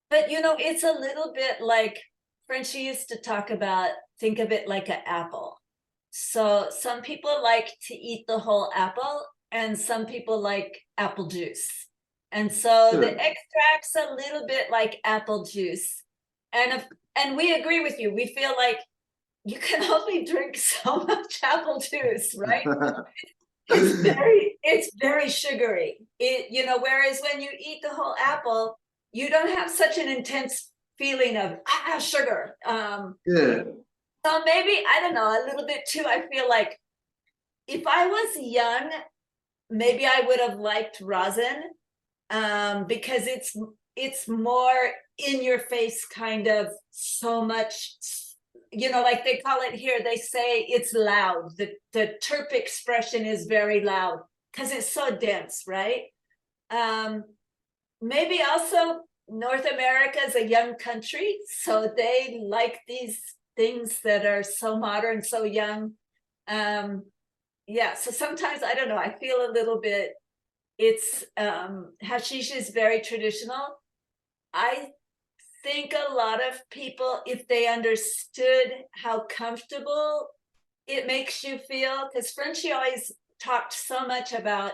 S4: But, you know, it's a little bit like Frenchy used to talk about, think of it like an apple. So some people like to eat the whole apple, and some people like apple juice. And so the extract's a little bit like apple juice. And we agree with you. We feel like you can only drink so much apple juice, right? It's very sugary. You know, whereas when you eat the whole apple, you don't have such an intense feeling of sugar. So maybe, I don't know, a little bit too. I feel like if I was young, maybe I would have liked rosin, because it's more in your face, kind of, so much, you know, like they call it here, they say it's loud. The terp expression is very loud because it's so dense, right? Maybe also North America is a young country, so they like these things that are so modern, so young. Yeah, so sometimes, I don't know, I feel a little bit, it's hashish is very traditional. I think a lot of people, if they understood how comfortable it makes you feel, because Frenchy always talked so much about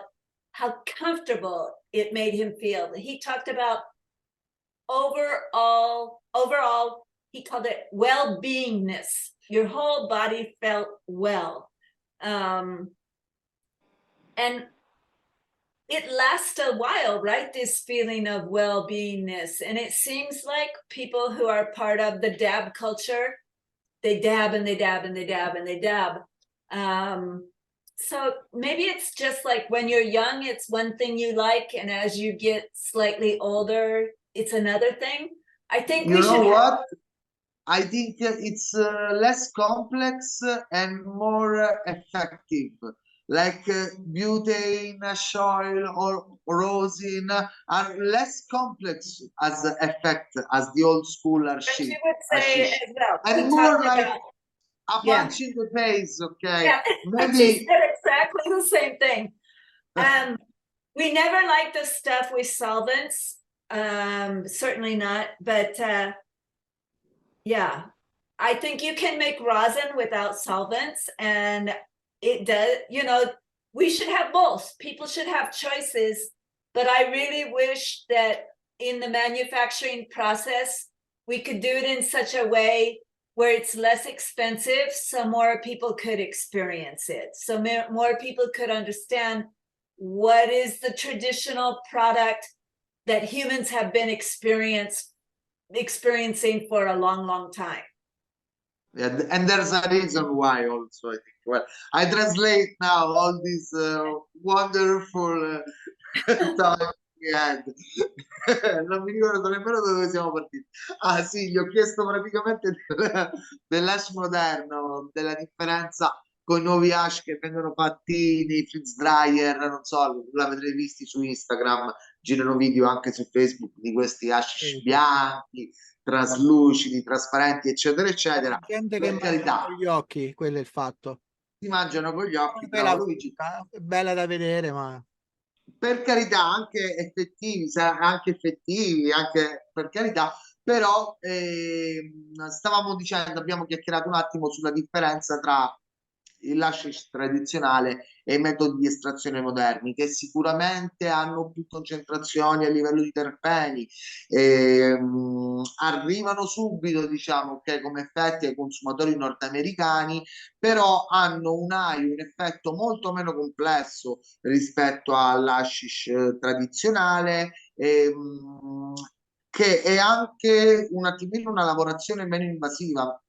S4: how comfortable it made him feel. He talked about overall, he called it well-beingness. Your whole body felt well. And it lasts a while, right? This feeling of well-beingness. And it seems like people who are part of the dab culture, they dab and they dab and they dab and they dab. So maybe it's just like when you're young, it's one thing you like, and as you get slightly older, it's another thing. I think
S2: You know what? I think it's less complex and more effective. Like butane, oil, or rosin are less complex as effect as the old school
S4: But you
S2: hashish,
S4: would say
S2: hashish.
S4: as well,
S2: And more
S4: puntata,
S2: like a
S4: yeah,
S2: punch in the face, okay?
S4: yeah. She
S2: Maybe,
S4: said exactly the same thing. We never like the stuff with solvents. Certainly not. But yeah, I think you can make rosin without solvents, and it does, you know, we should have both. People should have choices, but I really wish that in the manufacturing process, we could do it in such a way where it's less expensive so more people could experience it. So more people could understand what is the traditional product that humans have been experiencing for a long, long time.
S2: yeah, and there's a reason why also, I think. Well, I translate now all these wonderful talk we had. Non mi ricordo nemmeno da dove siamo partiti. Ah sì, gli ho chiesto praticamente dell'hash moderno, della differenza con i nuovi hash che vengono fatti nei freeze dryer, non so, l'avrete visti su Instagram, girano video anche su Facebook di questi hash
S1: Sì.
S2: bianchi, traslucidi, trasparenti, eccetera, eccetera.
S1: Gente che
S2: Per
S1: mangia
S2: carità,
S1: con gli occhi, quello è il fatto.
S2: si mangiano con gli occhi,
S1: Poi la
S2: bravo Luigi.
S1: frutta è bella da vedere, ma
S2: Per carità, anche effettivi, anche effettivi, anche per carità, però stavamo dicendo, abbiamo chiacchierato un attimo sulla differenza tra il hashish tradizionale e i metodi di estrazione moderni, che sicuramente hanno più concentrazioni a livello di terpeni, arrivano subito, diciamo, ok, come effetti ai consumatori nordamericani, però hanno un effetto molto meno complesso rispetto all'hashish tradizionale, che è anche un attimino una lavorazione meno invasiva.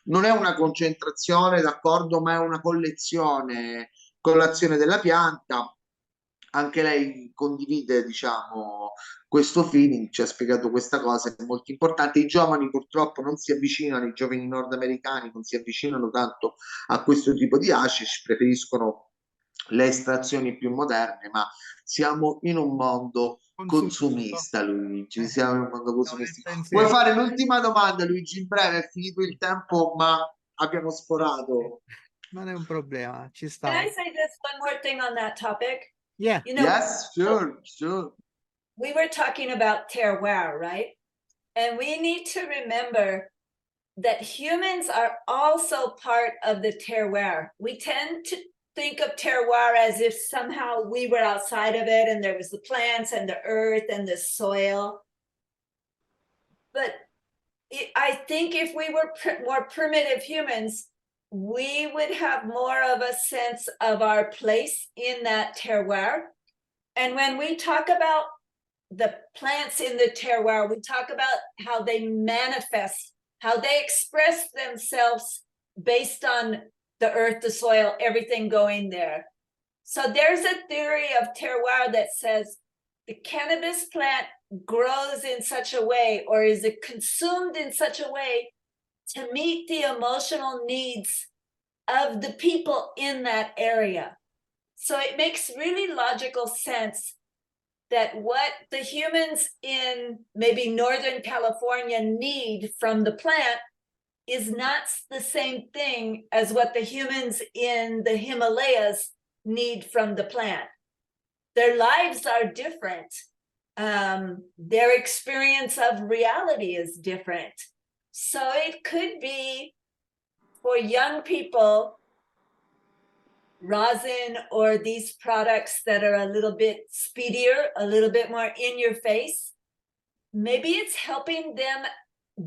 S2: Non è una concentrazione, d'accordo, ma è una collezione della pianta. Anche lei condivide, diciamo, questo feeling, ci ha spiegato questa cosa, è molto importante. I giovani purtroppo non si avvicinano, i giovani nordamericani non si avvicinano tanto a questo tipo di hashish, preferiscono le estrazioni più moderne, ma siamo in un mondo
S1: consumisto.
S2: consumista, Luigi, siamo in un mondo
S1: No, il
S2: consumistico. Vuoi
S1: pensiero.
S2: fare l'ultima domanda, Luigi? In breve, è finito il tempo, ma abbiamo sforato.
S1: Non è un problema, ci
S4: Can
S1: sta.
S4: I say just one more thing on that topic?
S1: Yeah,
S4: You know,
S2: Yes, sure, sure.
S4: we were talking about terroir, right? And we need to remember that humans are also part of the terroir. We tend to think of terroir as if somehow we were outside of it and there was the plants and the earth and the soil. But I think if we were more primitive humans, we would have more of a sense of our place in that terroir. And when we talk about the plants in the terroir, we talk about how they manifest, how they express themselves based on the earth, the soil, everything going there. So there's a theory of terroir that says the cannabis plant grows in such a way, or is it consumed in such a way to meet the emotional needs of the people in that area. So it makes really logical sense that what the humans in maybe Northern California need from the plant is not the same thing as what the humans in the Himalayas need from the plant. Their lives are different. Their experience of reality is different. So it could be for young people, rosin or these products that are a little bit speedier, a little bit more in your face, maybe it's helping them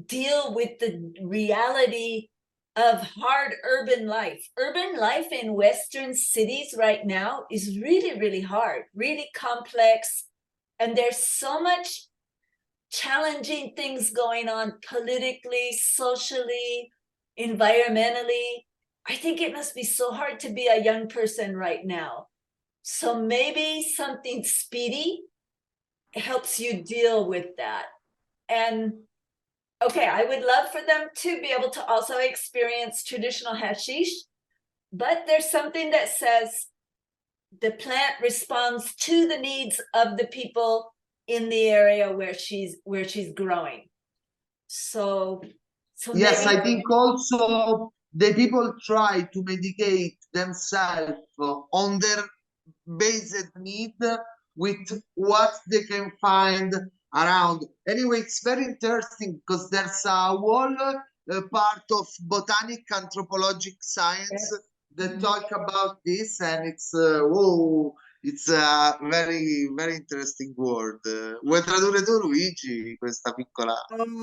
S4: deal with the reality of hard urban life. Urban life in Western cities right now is really, really hard, really complex. And there's so much challenging things going on politically, socially, environmentally. I think it must be so hard to be a young person right now. So maybe something speedy helps you deal with that. And okay, I would love for them to be able to also experience traditional hashish, but there's something that says the plant responds to the needs of the people in the area where she's growing. So
S2: Yes,
S4: maybe
S2: I think also the people try to medicate themselves on their basic need with what they can find around. Anyway, it's very interesting because there's a whole part of botanic anthropologic science that talk about this, and it's whoa, it's a very very interesting word. Vuoi tradurre tu, Luigi, questa piccola?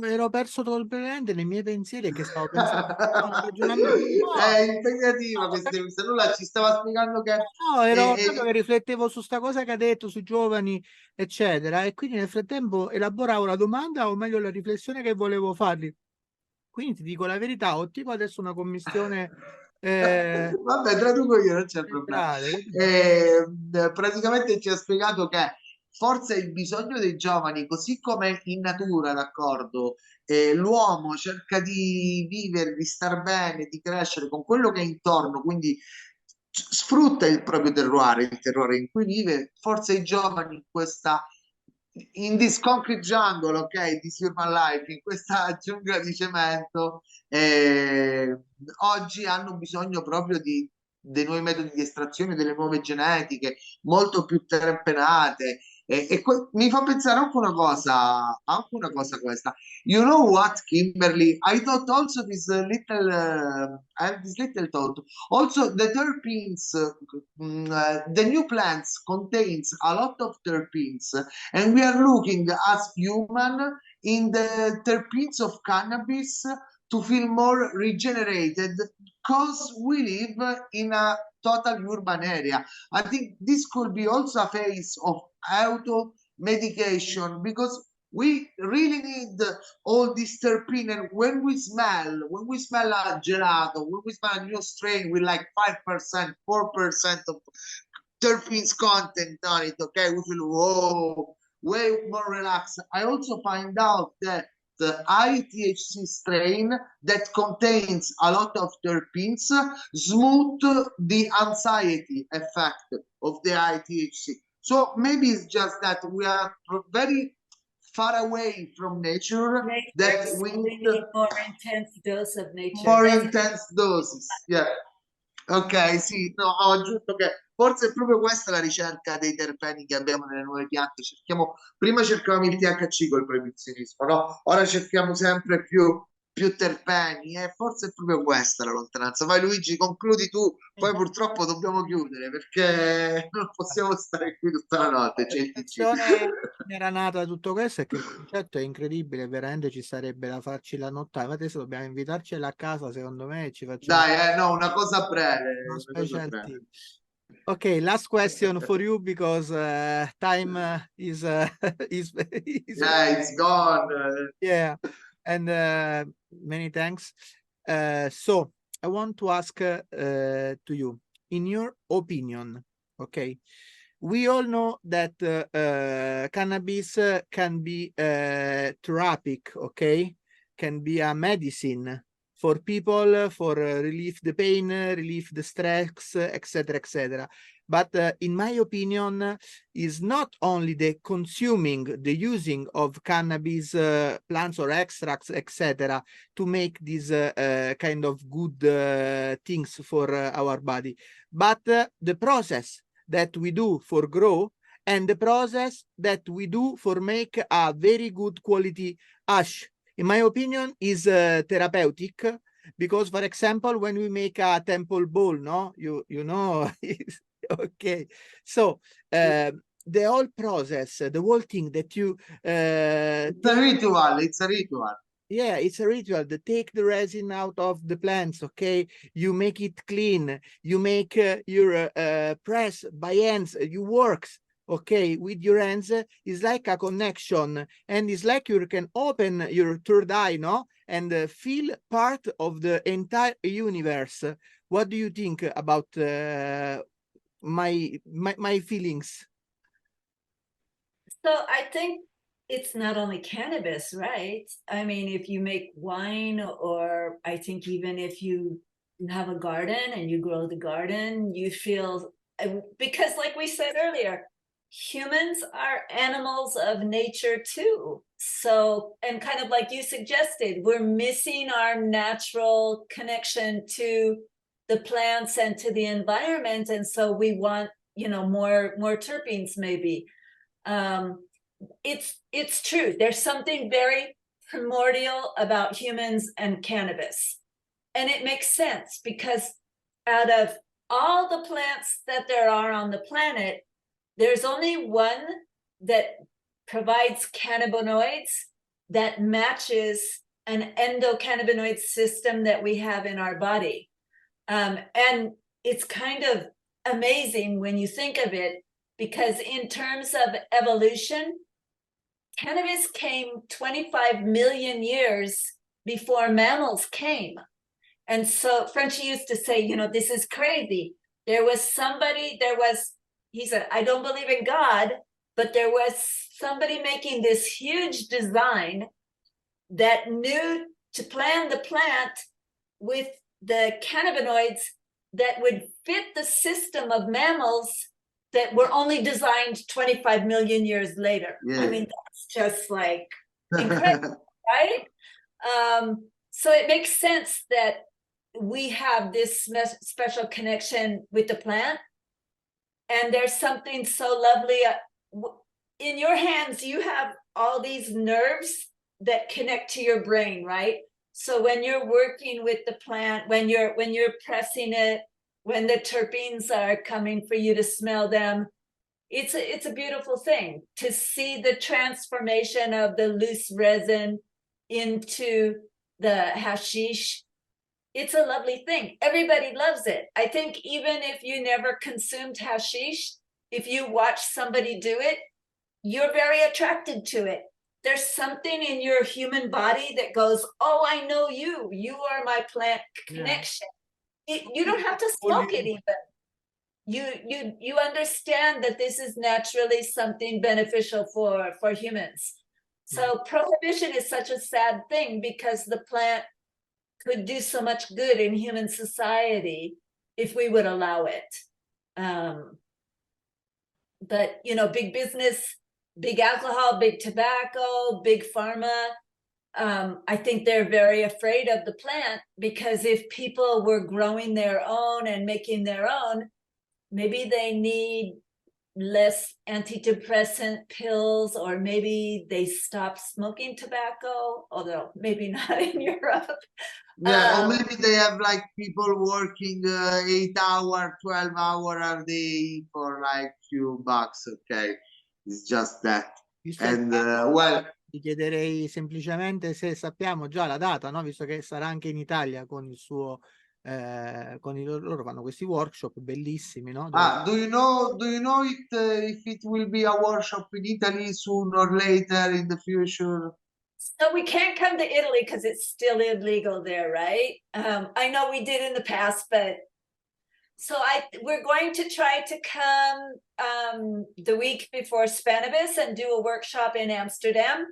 S1: Ero perso totalmente nei miei pensieri e che stavo pensando, stavo ragionando.
S2: È
S1: No,
S2: impegnativa
S1: no,
S2: questa intervista. Nulla ci stava spiegando che
S1: no, ero proprio
S2: è
S1: che riflettevo su sta cosa che ha detto, sui giovani, eccetera, e quindi nel frattempo elaboravo la domanda, o meglio la riflessione che volevo fargli. Quindi ti dico la verità, ho tipo adesso una commissione
S2: Vabbè, traduco io, non c'è problema.
S1: centrale.
S2: Praticamente ci ha spiegato che forse il bisogno dei giovani, così come in natura, d'accordo, l'uomo cerca di vivere, di star bene, di crescere con quello che è intorno, quindi sfrutta il proprio terroir, il terroir in cui vive, forse i giovani in questa in this concrete jungle, ok, this urban life, in questa giungla di cemento, oggi hanno bisogno proprio dei nuovi metodi di estrazione, delle nuove genetiche, molto più terpenate. Mi fa pensare anche una cosa questa. You know what, Kimberly? I thought also this I have this little thought. Also, the terpenes, the new plants contains a lot of terpenes, and we are looking as human in the terpenes of cannabis to feel more regenerated because we live in a total urban area. I think this could be also a phase of auto medication because we really need all this terpene, and when we smell a gelato, when we smell a new strain with like 5%, 4% of terpenes content on it, okay, we feel whoa, way more relaxed. I also find out that the high THC strain that contains a lot of terpenes smooth the anxiety effect of the high THC. So maybe it's just that we are very far away from nature, that we need
S4: more intense dose of nature.
S2: more intense doses. Yeah. Ok, sì, no, ho aggiunto che forse è proprio questa la ricerca dei terpeni che abbiamo nelle nuove piante. Prima cercavamo il THC col proibizionismo, no? Ora cerchiamo sempre più terpeni, e forse è proprio questa la lontananza. Vai Luigi, concludi tu, poi purtroppo dobbiamo chiudere perché non possiamo stare qui tutta la notte.
S1: La riflessione che era nata da tutto questo è che il concetto è incredibile, veramente ci sarebbe da farci la nottata. Adesso dobbiamo invitarcela a casa, secondo me, e ci facciamo
S2: Dai, no, una cosa
S1: una
S2: breve, una cosa
S1: special tea.
S2: breve.
S1: Okay, last question for you because time is
S2: Yeah, it's gone.
S1: yeah, and many thanks. So I want to ask to you, in your opinion, okay, we all know that cannabis can be therapeutic, okay, can be a medicine for people, for relieve the pain, relieve the stress, etc., etc. But in my opinion, is not only the consuming, the using of cannabis plants or extracts, etc., to make these kind of good things for our body, but the process that we do for grow and the process that we do for make a very good quality ash, in my opinion, is therapeutic, because, for example, when we make a temple bowl, no, you know, okay, so the whole process, the whole thing that you
S2: It's a ritual, it's a ritual.
S1: yeah, it's a ritual to take the resin out of the plants, okay, you make it clean, you make your press by hands, you works, okay, with your hands. It's like a connection, and it's like you can open your third eye, no, and feel part of the entire universe. What do you think about my feelings?
S4: So I think it's not only cannabis, right? I mean, if you make wine, or I think even if you have a garden and you grow the garden, you feel, because like we said earlier, humans are animals of nature too. So, and kind of like you suggested, we're missing our natural connection to the plants and to the environment. And so we want, more terpenes maybe. It's true. There's something very primordial about humans and cannabis. And it makes sense because out of all the plants that there are on the planet, there's only one that provides cannabinoids that matches an endocannabinoid system that we have in our body. And it's kind of amazing when you think of it, because in terms of evolution, cannabis came 25 million years before mammals came. And so Frenchy used to say, this is crazy. He said, I don't believe in God, but there was somebody making this huge design that knew to plan the plant with the cannabinoids that would fit the system of mammals that were only designed 25 million years later.
S2: Yeah.
S4: I mean, that's just like incredible, right? So it makes sense that we have this special connection with the plant. And there's something so lovely. In your hands, you have all these nerves that connect to your brain, right? So when you're working with the plant, when you're pressing it, when the terpenes are coming for you to smell them, it's a beautiful thing to see the transformation of the loose resin into the hashish. It's a lovely thing. Everybody loves it. I think even if you never consumed hashish, if you watch somebody do it, you're very attracted to it. There's something in your human body that goes, oh, I know you. You are my plant connection. You don't have to smoke it even. You understand that this is naturally something beneficial for humans. So prohibition is such a sad thing, because the plant could do so much good in human society if we would allow it. But, big business, big alcohol, big tobacco, big pharma, I think they're very afraid of the plant, because if people were growing their own and making their own, maybe they need less antidepressant pills, or maybe they stop smoking tobacco, although maybe not in Europe.
S2: Yeah, or maybe they have like people working 8-hour, 12-hour a day for like few bucks. Okay, it's just that. And well,
S1: ti chiederei semplicemente se sappiamo già la data, no? Visto che sarà anche in Italia con il suo, loro fanno questi workshop bellissimi, no?
S2: do you know if it will be a workshop in Italy soon or later in the future?
S4: So we can't come to Italy because it's still illegal there, right? I know we did in the past, but so we're going to try to come the week before Spanibus and do a workshop in Amsterdam,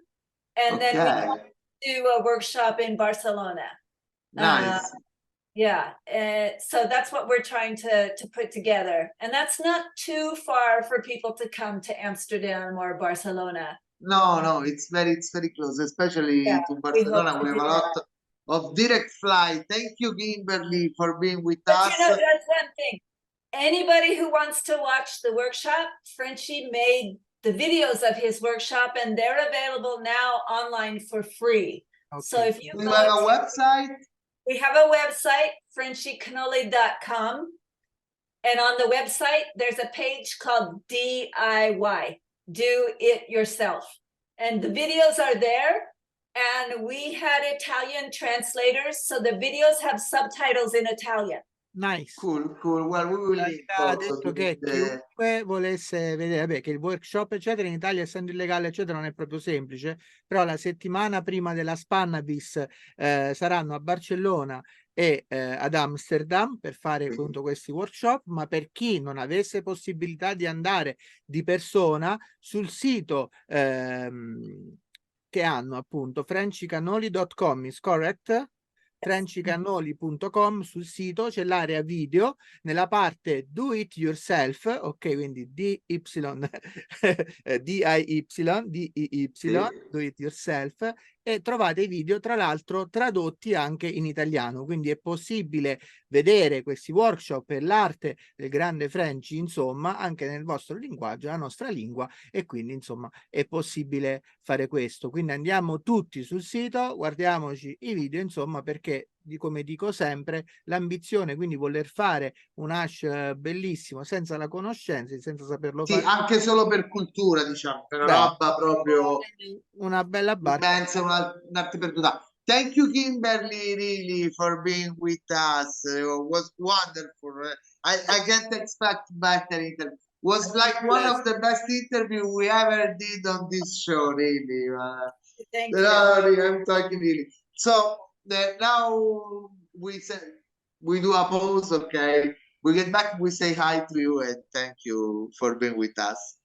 S4: and then we do a workshop in Barcelona.
S2: Nice.
S4: Yeah, so that's what we're trying to put together, and that's not too far for people to come to Amsterdam or Barcelona.
S2: No, it's very close, especially to Barcelona. We have a lot of direct flight. Thank you, Kimberly, for being with us.
S4: That's one thing. Anybody who wants to watch the workshop, Frenchy made the videos of his workshop, and they're available now online for free. Okay. So if you
S2: have a website?
S4: We have a website, frenchycannoli.com. And on the website, there's a page called DIY, Do It Yourself. And the videos are there. And we had Italian translators, so the videos have subtitles in Italian.
S1: Nice.
S2: Cool, cool. Well, we will link
S1: Ha
S2: also
S1: detto che
S2: during the...
S1: chiunque volesse vedere, vabbè, che il workshop, eccetera, in Italia, essendo illegale, eccetera, non è proprio semplice, però la settimana prima della Spannabis saranno a Barcellona e ad Amsterdam per fare appunto questi workshop, ma per chi non avesse possibilità di andare di persona, sul sito che hanno appunto frenchycannoli.com, is correct? frenchycannoli.com, sul sito c'è l'area video, nella parte do it yourself, ok, quindi DY, DIY, DIY,
S2: Sì.
S1: do it yourself, e trovate i video tra l'altro tradotti anche in italiano, quindi è possibile vedere questi workshop per l'arte del grande Frenchy, insomma, anche nel vostro linguaggio, la nostra lingua, e quindi insomma è possibile fare questo. Quindi andiamo tutti sul sito, guardiamoci i video, insomma, perché come dico sempre, l'ambizione, quindi voler fare un hash bellissimo senza la conoscenza, senza saperlo
S2: Sì,
S1: fare,
S2: anche solo per cultura, diciamo, è una
S1: beh,
S2: roba proprio
S1: una bella barca.
S2: immensa, un'arte perduta. Thank you, Kimberly, really, for being with us. It was wonderful. I can't expect better interview. Was like one of the best interview we ever did on this show, really.
S4: Thank you.
S2: No, really, I'm talking really. So now we do a pause, okay? We get back, we say hi to you and thank you for being with us.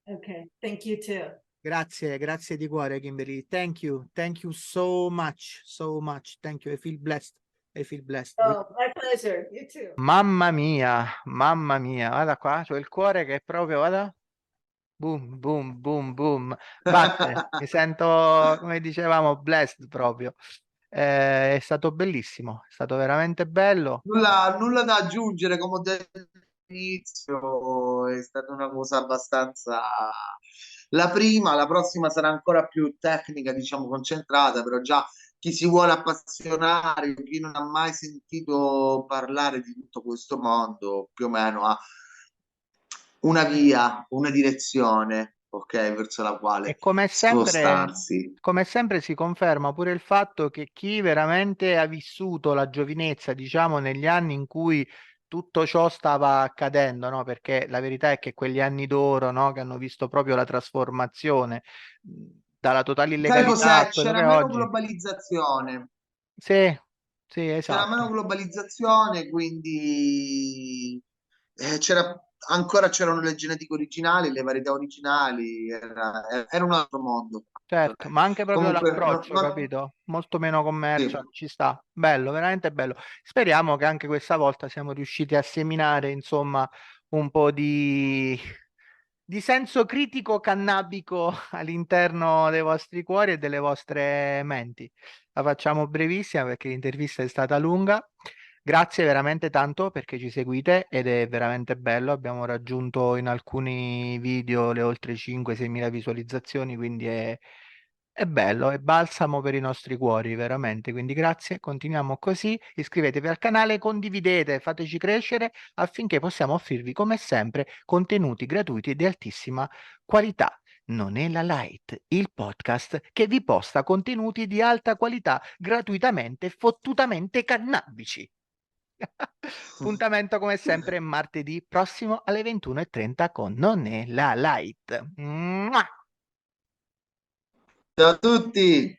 S4: Okay, thank you too.
S1: Grazie, grazie di cuore, Kimberly. Thank you so much, so much. Thank you. I feel blessed. I feel blessed.
S4: Oh, my pleasure. You too.
S1: Mamma mia, guarda qua, c'ho il cuore che è proprio, guarda, boom, boom, boom, boom, batte, mi sento, come dicevamo, blessed proprio. È stato bellissimo, è stato veramente bello.
S2: Nulla da aggiungere, come ho detto all'inizio, è stata una cosa abbastanza... La prima, la prossima sarà ancora più tecnica, diciamo, concentrata, però già chi si vuole appassionare, chi non ha mai sentito parlare di tutto questo mondo, più o meno ha una via, una direzione, ok, verso la
S1: E
S2: quale spostarsi.
S1: come sempre si conferma pure il fatto che chi veramente ha vissuto la giovinezza, diciamo, negli anni in cui tutto ciò stava accadendo, no? Perché la verità è che quegli anni d'oro, no? Che hanno visto proprio la trasformazione dalla totale
S2: Sai
S1: illegalità a
S2: cos'è?
S1: quello che
S2: C'era
S1: è
S2: meno
S1: oggi.
S2: globalizzazione.
S1: Sì, sì,
S2: C'era meno
S1: esatto.
S2: globalizzazione, quindi c'erano le genetiche originali, le varietà originali, era un altro mondo.
S1: Certo, ma anche proprio
S2: Comunque,
S1: l'approccio, capito? Molto meno
S2: sì.
S1: commercio, ci sta. Bello, veramente bello. Speriamo che anche questa volta siamo riusciti a seminare, insomma, un po' di senso critico cannabico all'interno dei vostri cuori e delle vostre menti. La facciamo brevissima perché l'intervista è stata lunga. Grazie veramente tanto perché ci seguite ed è veramente bello. Abbiamo raggiunto in alcuni video le oltre 5-6 mila visualizzazioni, quindi è bello, è balsamo per i nostri cuori, veramente. Quindi grazie, continuiamo così. Iscrivetevi al canale, condividete, fateci crescere affinché possiamo offrirvi, come sempre, contenuti gratuiti e di altissima qualità. Non è la Light, il podcast che vi posta contenuti di alta qualità gratuitamente, fottutamente cannabici. Appuntamento come sempre martedì prossimo alle 21:30 con Non è la Light. Mua!
S2: Ciao a tutti!